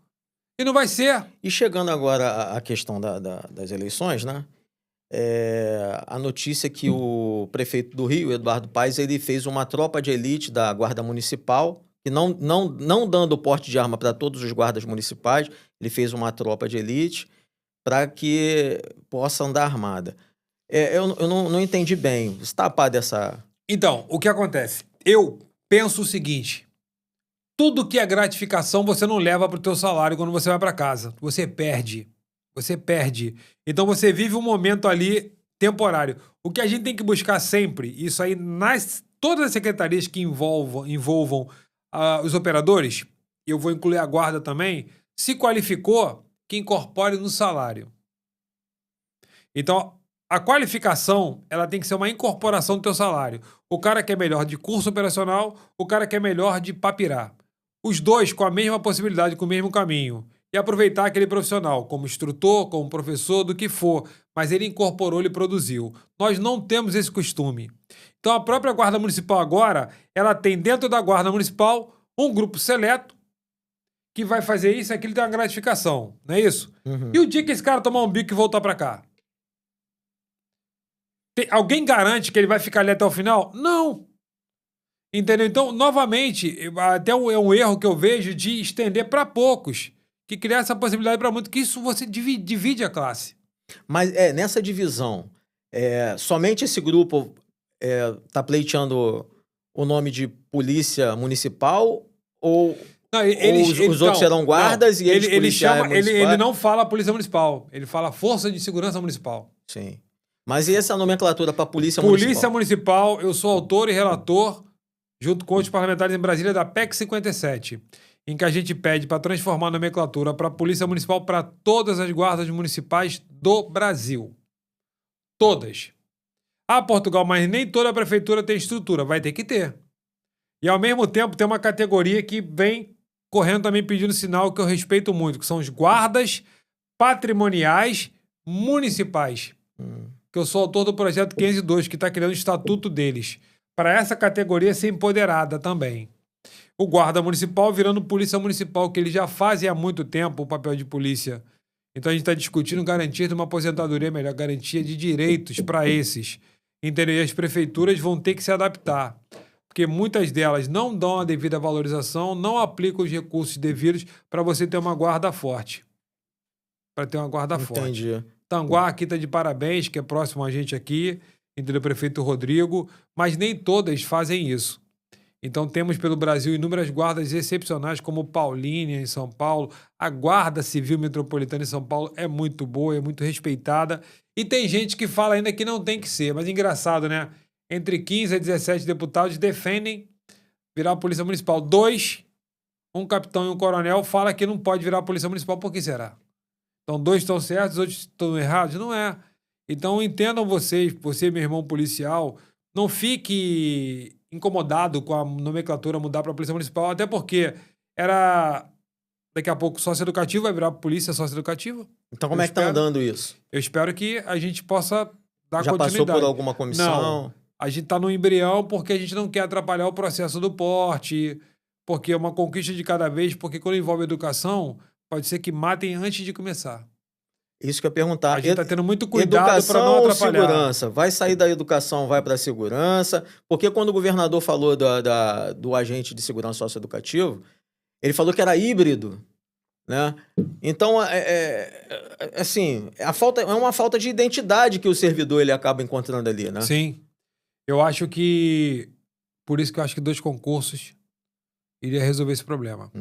E não vai ser. E chegando agora à questão das eleições, né? A notícia que o prefeito do Rio, Eduardo Paes, ele fez uma tropa de elite da Guarda Municipal, e não dando porte de arma para todos os guardas municipais, ele fez uma tropa de elite para que possa andar armada. Eu não entendi bem. Você está a par dessa... Então, o que acontece? Eu penso o seguinte: tudo que é gratificação você não leva pro teu salário quando você vai para casa. Você perde. Você perde. Então você vive um momento ali temporário. O que a gente tem que buscar sempre, isso aí todas as secretarias que envolvam os operadores, eu vou incluir a guarda também, se qualificou, que incorpore no salário. Então, a qualificação, ela tem que ser uma incorporação do teu salário. O cara que é melhor de curso operacional, o cara que é melhor de papirá. Os dois com a mesma possibilidade, com o mesmo caminho. E aproveitar aquele profissional, como instrutor, como professor, do que for. Mas ele incorporou, ele produziu. Nós não temos esse costume. Então a própria Guarda Municipal agora, ela tem dentro da Guarda Municipal um grupo seleto que vai fazer isso e aquilo tem uma gratificação. Não é isso? Uhum. E o dia que esse cara tomar um bico e voltar pra cá? Alguém garante que ele vai ficar ali até o final? Não. Entendeu? Então, novamente, até é um erro que eu vejo de estender para poucos, que criar essa possibilidade para muitos, que isso você divide a classe. Mas nessa divisão, somente esse grupo tá pleiteando o nome de polícia municipal ou Não, Os outros serão guardas e eles policiais municipais? Ele não fala Polícia Municipal, ele fala Força de Segurança Municipal. Sim. Mas e essa nomenclatura para Polícia Polícia Municipal? Municipal, eu sou autor e relator, junto com os parlamentares em Brasília, da PEC 57, em que a gente pede para transformar a nomenclatura para Polícia Municipal para todas as guardas municipais do Brasil. Todas. Ah, Portugal, mas nem toda a prefeitura tem estrutura. Vai ter que ter. E, ao mesmo tempo, tem uma categoria que vem correndo também pedindo sinal que eu respeito muito, que são os guardas patrimoniais municipais. Que eu sou autor do projeto 502, que está criando o estatuto deles. Para essa categoria ser empoderada também. O guarda municipal virando polícia municipal, que eles já fazem há muito tempo o papel de polícia. Então a gente está discutindo garantia de uma aposentadoria melhor, garantia de direitos para esses. Entendeu? E as prefeituras vão ter que se adaptar. Porque muitas delas não dão a devida valorização, não aplicam os recursos devidos para você ter uma guarda forte. Para ter uma guarda forte. Entendi. Tanguá aqui está de parabéns, que é próximo a gente aqui, entendeu? O prefeito Rodrigo, mas nem todas fazem isso. Então temos pelo Brasil inúmeras guardas excepcionais, como Paulínia em São Paulo. A Guarda Civil Metropolitana em São Paulo é muito boa, é muito respeitada. E tem gente que fala ainda que não tem que ser, mas engraçado, né? Entre 15 a 17 deputados defendem virar a Polícia Municipal. 2, um capitão e um coronel, fala que não pode virar a Polícia Municipal. Por que será? Então 2 estão certos, os outros estão errados? Não é. Então entendam vocês, você, meu irmão policial, não fique incomodado com a nomenclatura mudar para a Polícia Municipal, até porque era... Daqui a pouco sócio educativo vai virar polícia sócio-educativa. Então como é que tá andando isso? Eu espero que a gente possa dar Já continuidade. passou por alguma comissão? Não. A gente está no embrião porque a gente não quer atrapalhar o processo do porte, porque é uma conquista de cada vez, porque quando envolve educação, pode ser que matem antes de começar. Isso que eu ia perguntar. A gente está tendo muito cuidado para não Educação ou atrapalhar. segurança? Vai sair da educação, vai para a segurança? Porque quando o governador falou do agente de segurança socioeducativo, ele falou que era híbrido, né? Então, assim, é uma falta de identidade que o servidor ele acaba encontrando ali, né? Sim. Eu acho que... Por isso que eu acho que 2 concursos iria resolver esse problema.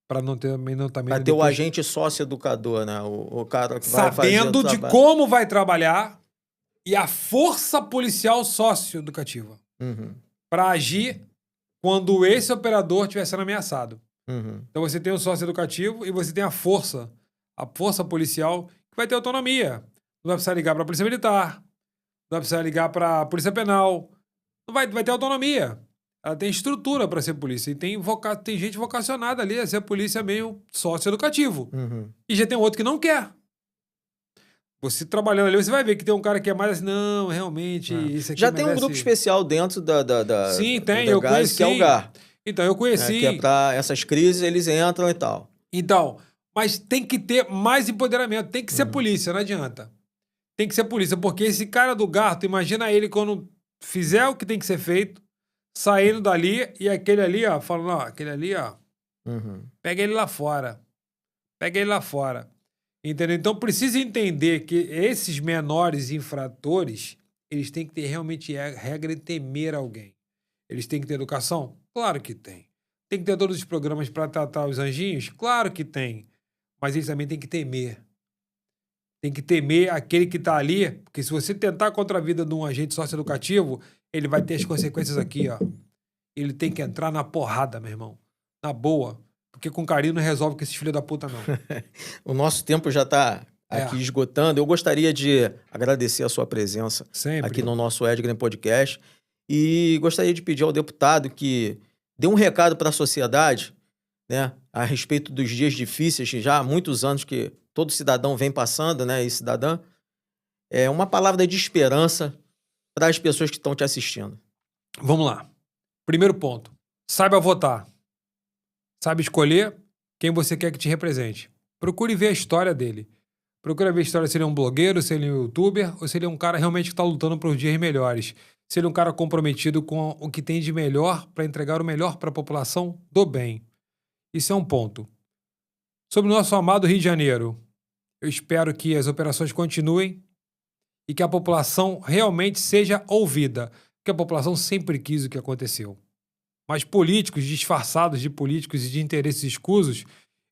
Para não ter... Para ter o agente sócio-educador, né? O cara que vai fazer o sabendo de trabalho. como vai trabalhar e a força policial socioeducativa. Para agir quando esse operador estiver sendo ameaçado. Então você tem o sócio educativo e você tem a força policial, que vai ter autonomia. Não vai precisar ligar para a Polícia Militar, não vai precisar ligar para a Polícia Penal, não vai ter autonomia. Ela tem estrutura para ser polícia e tem gente vocacionada ali a ser polícia meio sócio-educativo. E já tem outro que não quer. Você trabalhando ali, você vai ver que tem um cara que é mais assim, não, realmente, isso aqui já tem um grupo especial dentro da Sim, tem, da eu GAS, conheci. que é o GAR. Então, eu conheci. Que é para essas crises, eles entram e tal. Então, mas tem que ter mais empoderamento, tem que ser polícia, não adianta. Tem que ser polícia, porque esse cara do GAR, tu imagina ele quando fizer o que tem que ser feito, saindo dali e aquele ali, ó, falando, ó, aquele ali, ó, pega ele lá fora. Pega ele lá fora. Entendeu? Então, precisa entender que esses menores infratores, eles têm que ter realmente regra e temer alguém. Eles têm que ter educação? Claro que tem. Tem que ter todos os programas para tratar os anjinhos? Claro que tem. Mas eles também têm que temer. Tem que temer aquele que está ali, porque se você tentar contra a vida de um agente socioeducativo, ele vai ter as consequências aqui, ó. Ele tem que entrar na porrada, meu irmão. Na boa. Porque com carinho não resolve com esses filhos da puta, não. O nosso tempo já está aqui esgotando. Eu gostaria de agradecer a sua presença aqui no nosso Edgram Podcast. E gostaria de pedir ao deputado que dê um recado para a sociedade, né, a respeito dos dias difíceis, que já há muitos anos que todo cidadão vem passando, né, e cidadã. É uma palavra de esperança para as pessoas que estão te assistindo. Vamos lá. Primeiro ponto. Saiba votar. Saiba escolher quem você quer que te represente. Procure ver a história dele. Procure ver a história se ele é um blogueiro, se ele é um youtuber, ou se ele é um cara realmente que está lutando por dias melhores. Se ele é um cara comprometido com o que tem de melhor para entregar o melhor para a população do bem. Isso é um ponto. Sobre o nosso amado Rio de Janeiro, eu espero que as operações continuem e que a população realmente seja ouvida. Porque a população sempre quis o que aconteceu. Mas políticos disfarçados de políticos e de interesses escusos,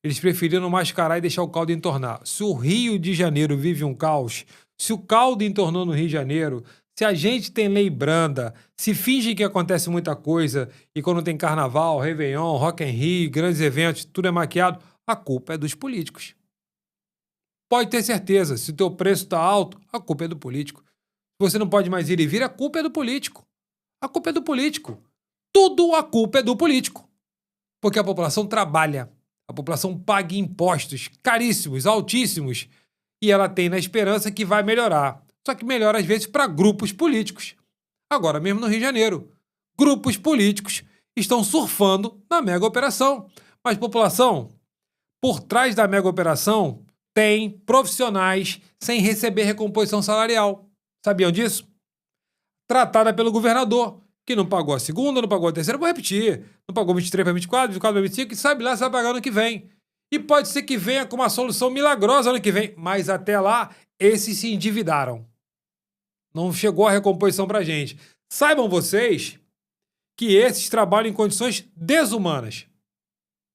eles preferiram mascarar e deixar o caldo entornar. Se o Rio de Janeiro vive um caos, se o caldo entornou no Rio de Janeiro, se a gente tem lei branda, se finge que acontece muita coisa e quando tem carnaval, Réveillon, Rock in Rio, grandes eventos, tudo é maquiado, a culpa é dos políticos. Pode ter certeza, se o teu preço está alto, a culpa é do político. Se você não pode mais ir e vir, a culpa é do político. A culpa é do político. Tudo a culpa é do político. Porque a população trabalha, a população paga impostos caríssimos, altíssimos, e ela tem na esperança que vai melhorar. Só que melhora às vezes para grupos políticos. Agora mesmo no Rio de Janeiro, grupos políticos estão surfando na mega operação. Mas população, por trás da mega operação, tem profissionais sem receber recomposição salarial. Sabiam disso? Tratada pelo governador, que não pagou a segunda, não pagou a terceira, vou repetir, não pagou 23 para 24, 24 para 25, e sabe lá se vai pagar ano que vem. E pode ser que venha com uma solução milagrosa ano que vem, mas até lá, esses se endividaram. Não chegou a recomposição para a gente. Saibam vocês que esses trabalham em condições desumanas.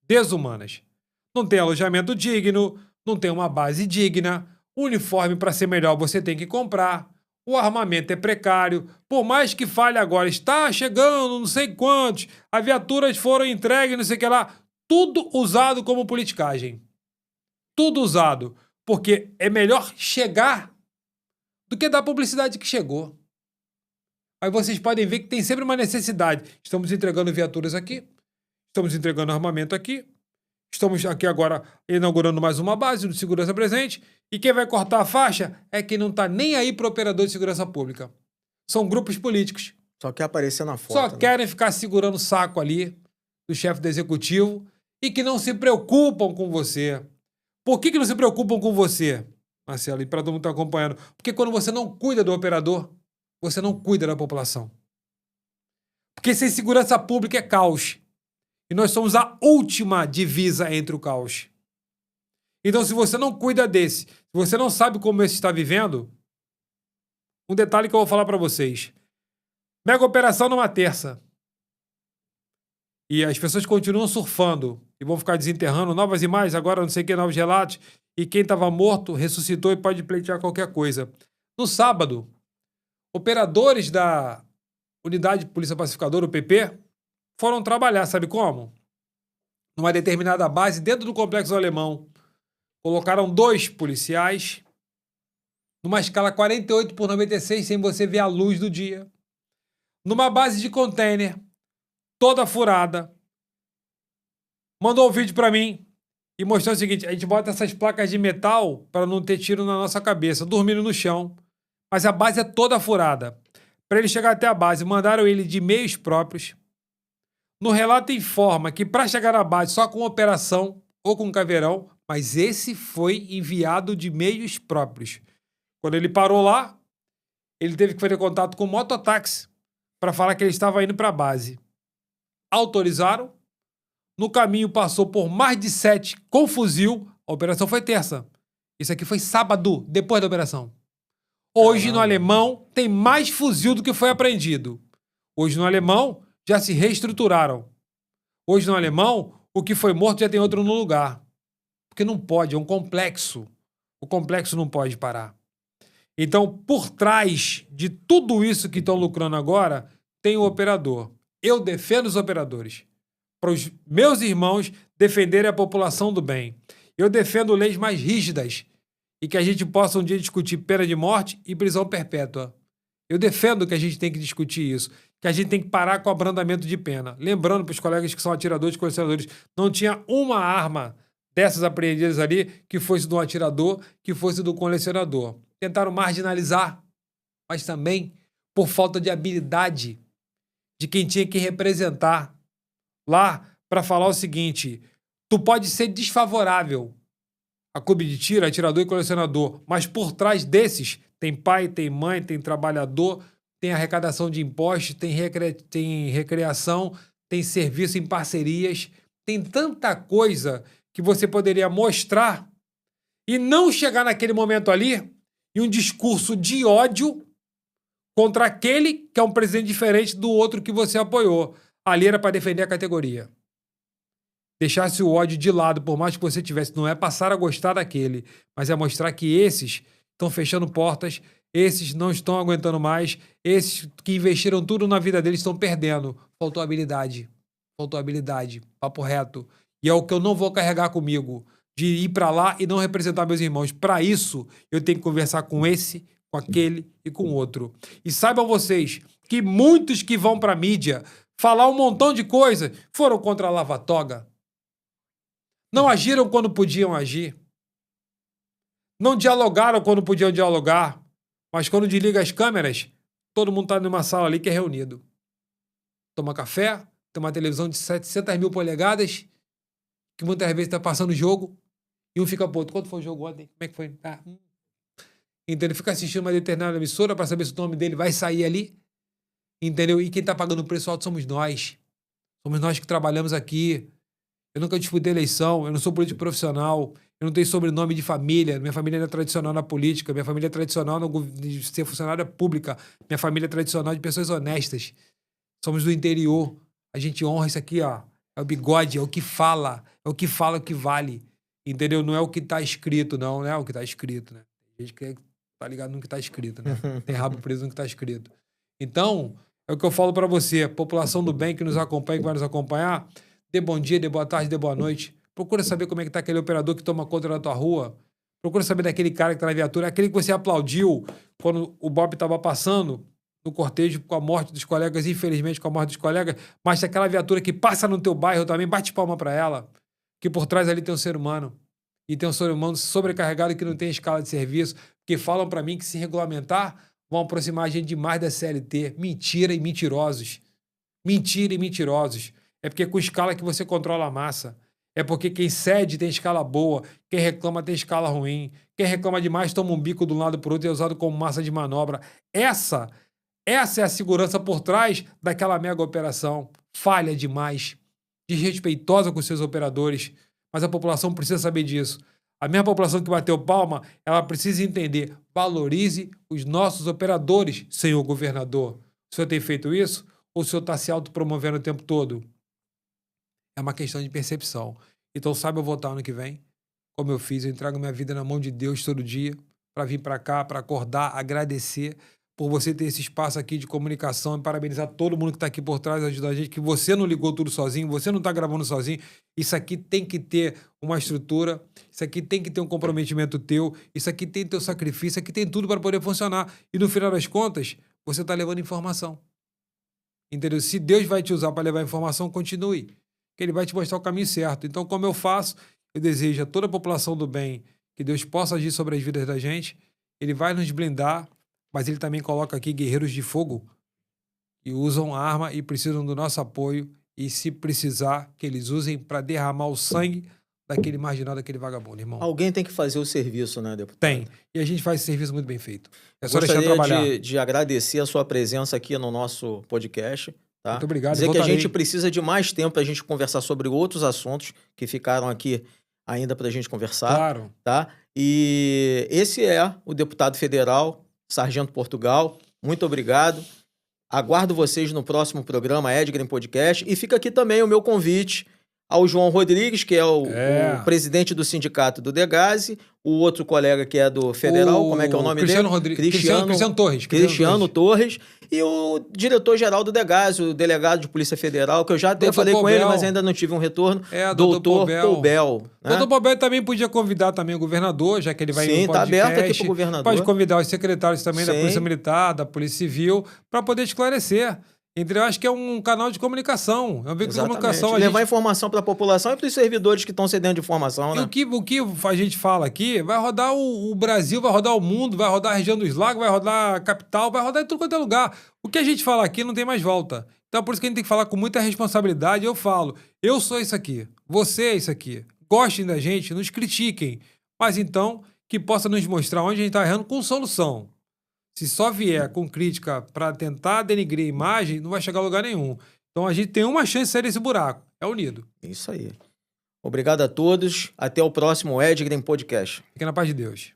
Desumanas. Não tem alojamento digno, não tem uma base digna, o uniforme para ser melhor você tem que comprar. O armamento é precário, por mais que fale agora, está chegando não sei quantos, as viaturas foram entregues, não sei o que lá, tudo usado como politicagem. Tudo usado, porque é melhor chegar do que dar publicidade que chegou. Aí vocês podem ver que tem sempre uma necessidade. Estamos entregando viaturas aqui, estamos entregando armamento aqui, estamos aqui agora inaugurando mais uma base de segurança presente. E quem vai cortar a faixa é quem não está nem aí para o operador de segurança pública. São grupos políticos. Só quer aparecer na foto. Só querem ficar segurando o saco ali do chefe do executivo e que não se preocupam com você. Por que não se preocupam com você, Marcelo? E para todo mundo estar acompanhando. Porque quando você não cuida do operador, você não cuida da população. Porque sem segurança pública é caos. E nós somos a última divisa entre o caos. Então, se você não cuida desse, se você não sabe como esse está vivendo, um detalhe que eu vou falar para vocês. Mega operação numa terça. E as pessoas continuam surfando e vão ficar desenterrando novas imagens, agora não sei o que, novos relatos, e quem estava morto ressuscitou e pode pleitear qualquer coisa. No sábado, operadores da Unidade de Polícia Pacificadora, o PP, foram trabalhar, sabe como? Numa determinada base dentro do Complexo Alemão. Colocaram 2 policiais numa escala 48/96 sem você ver a luz do dia. Numa base de container, toda furada. Mandou um vídeo para mim e mostrou o seguinte: a gente bota essas placas de metal para não ter tiro na nossa cabeça, dormindo no chão. Mas a base é toda furada. Para ele chegar até a base, mandaram ele de meios próprios. No relato informa que para chegar na base só com operação ou com caveirão, mas esse foi enviado de meios próprios. Quando ele parou lá, ele teve que fazer contato com o mototáxi para falar que ele estava indo para a base. Autorizaram. No caminho passou por mais de 7 com fuzil. A operação foi terça. Isso aqui foi sábado, depois da operação. Hoje no Alemão tem mais fuzil do que foi apreendido. Hoje no Alemão já se reestruturaram. Hoje no Alemão o que foi morto já tem outro no lugar. Porque não pode, é um complexo. O complexo não pode parar. Então, por trás de tudo isso que estão lucrando agora, tem o operador. Eu defendo os operadores. Para os meus irmãos defenderem a população do bem. Eu defendo leis mais rígidas e que a gente possa um dia discutir pena de morte e prisão perpétua. Eu defendo que a gente tem que discutir isso, que a gente tem que parar com o abrandamento de pena. Lembrando para os colegas que são atiradores e colecionadores, não tinha uma arma dessas apreendidas ali que fosse do atirador, que fosse do colecionador. Tentaram marginalizar, mas também por falta de habilidade de quem tinha que representar lá para falar o seguinte: tu pode ser desfavorável a clube de tiro, atirador e colecionador, mas por trás desses tem pai, tem mãe, tem trabalhador, tem arrecadação de impostos, tem recreação, tem serviço em parcerias, tem tanta coisa que você poderia mostrar e não chegar naquele momento ali em um discurso de ódio contra aquele que é um presidente diferente do outro que você apoiou. Ali era para defender a categoria. Deixasse o ódio de lado, por mais que você tivesse. Não é passar a gostar daquele, mas é mostrar que esses estão fechando portas, esses não estão aguentando mais, esses que investiram tudo na vida deles estão perdendo. Faltou habilidade. Faltou habilidade. Papo reto. E é o que eu não vou carregar comigo. De ir para lá e não representar meus irmãos. Para isso, eu tenho que conversar com esse, com aquele e com o outro. E saibam vocês que muitos que vão para a mídia falar um montão de coisas foram contra a lava-toga. Não agiram quando podiam agir. Não dialogaram quando podiam dialogar. Mas quando desliga as câmeras, todo mundo está numa sala ali que é reunido. Toma café, tem uma televisão de 700 mil polegadas, que muitas vezes está passando o jogo, e um fica pro outro. Quanto foi o jogo ontem? Como é que foi? Então ele fica assistindo uma determinada emissora para saber se o nome dele vai sair ali. Entendeu? E quem está pagando o preço alto somos nós. Somos nós que trabalhamos aqui. Eu nunca disputei eleição, eu não sou político profissional, eu não tenho sobrenome de família, minha família não é tradicional na política, minha família é tradicional de ser funcionária pública, minha família é tradicional de pessoas honestas. Somos do interior, a gente honra isso aqui, ó. É o bigode, é o que fala o que vale, entendeu? Não é o que tá escrito, não é o que tá escrito, né? A gente que tá ligado no que tá escrito, né? Tem rabo preso no que tá escrito. Então, é o que eu falo pra você, a população do bem que nos acompanha, que vai nos acompanhar, dê bom dia, dê boa tarde, dê boa noite. Procura saber como é que tá aquele operador que toma conta da tua rua. Procura saber daquele cara que tá na viatura, aquele que você aplaudiu quando o Bob tava passando no cortejo com a morte dos colegas, infelizmente com a morte dos colegas, mas aquela viatura que passa no teu bairro também, bate palma pra ela, que por trás ali tem um ser humano. E tem um ser humano sobrecarregado que não tem escala de serviço, que falam pra mim que se regulamentar vão aproximar a gente demais da CLT. Mentira e mentirosos. Mentira e mentirosos. É porque com escala que você controla a massa. É porque quem cede tem escala boa, quem reclama tem escala ruim. Quem reclama demais toma um bico de um lado para o outro e é usado como massa de manobra. Essa é a segurança por trás daquela mega operação. Falha demais, desrespeitosa com seus operadores, mas a população precisa saber disso. A mesma população que bateu palma, ela precisa entender. Valorize os nossos operadores, senhor governador. O senhor tem feito isso? Ou o senhor está se autopromovendo o tempo todo? É uma questão de percepção. Então, saiba eu votar ano que vem, como eu fiz. Eu entrego minha vida na mão de Deus todo dia, para vir para cá, para acordar, agradecer por você ter esse espaço aqui de comunicação e parabenizar todo mundo que está aqui por trás, ajudar a gente, que você não ligou tudo sozinho, você não está gravando sozinho. Isso aqui tem que ter uma estrutura, isso aqui tem que ter um comprometimento teu, isso aqui tem teu sacrifício, isso aqui tem tudo para poder funcionar. E no final das contas, você está levando informação. Entendeu? Se Deus vai te usar para levar informação, continue, que Ele vai te mostrar o caminho certo. Então, como eu faço, eu desejo a toda a população do bem que Deus possa agir sobre as vidas da gente. Ele vai nos blindar, mas Ele também coloca aqui guerreiros de fogo que usam arma e precisam do nosso apoio e, se precisar, que eles usem para derramar o sangue daquele marginal, daquele vagabundo, irmão. Alguém tem que fazer o serviço, né, deputado? Tem. E a gente faz esse serviço muito bem feito. É só deixar Gostaria trabalhar. de agradecer a sua presença aqui no nosso podcast. Tá? Muito obrigado. Dizer que a voltarei. gente precisa de mais tempo para a gente conversar sobre outros assuntos que ficaram aqui ainda para a gente conversar. Claro. Tá? E esse é o deputado federal, Sargento Portugal. Muito obrigado. Aguardo vocês no próximo programa Edgren Podcast. E fica aqui também o meu convite ao João Rodrigues, que é o presidente do sindicato do Degase, o outro colega que é do federal, como é que é o nome dele? Cristiano Torres. Cristiano Torres. E o diretor-geral do Degase, o delegado de Polícia Federal, que eu já até falei com ele, mas ainda não tive um retorno. Doutor Poubel. Né? Doutor Poubel também podia convidar também o governador, já que ele vai Sim, tá aberto aqui pro governador. Pode convidar os secretários também da Polícia Militar, da Polícia Civil, para poder esclarecer. Eu acho que é um canal de comunicação. É um veículo de comunicação. Levar informação para a população e para os servidores que estão cedendo de informação, né? E o que a gente fala aqui vai rodar o Brasil, vai rodar o mundo, vai rodar a região dos lagos, vai rodar a capital, vai rodar em tudo quanto é lugar. O que a gente fala aqui não tem mais volta. Então, por isso que a gente tem que falar com muita responsabilidade. Eu falo, eu sou isso aqui, você é isso aqui. Gostem da gente, nos critiquem. Mas então, que possa nos mostrar onde a gente está errando com solução. Se só vier com crítica para tentar denigrir a imagem, não vai chegar a lugar nenhum. Então a gente tem uma chance de sair desse buraco. É unido. Isso aí. Obrigado a todos. Até o próximo Edgren Podcast. Fique na paz de Deus.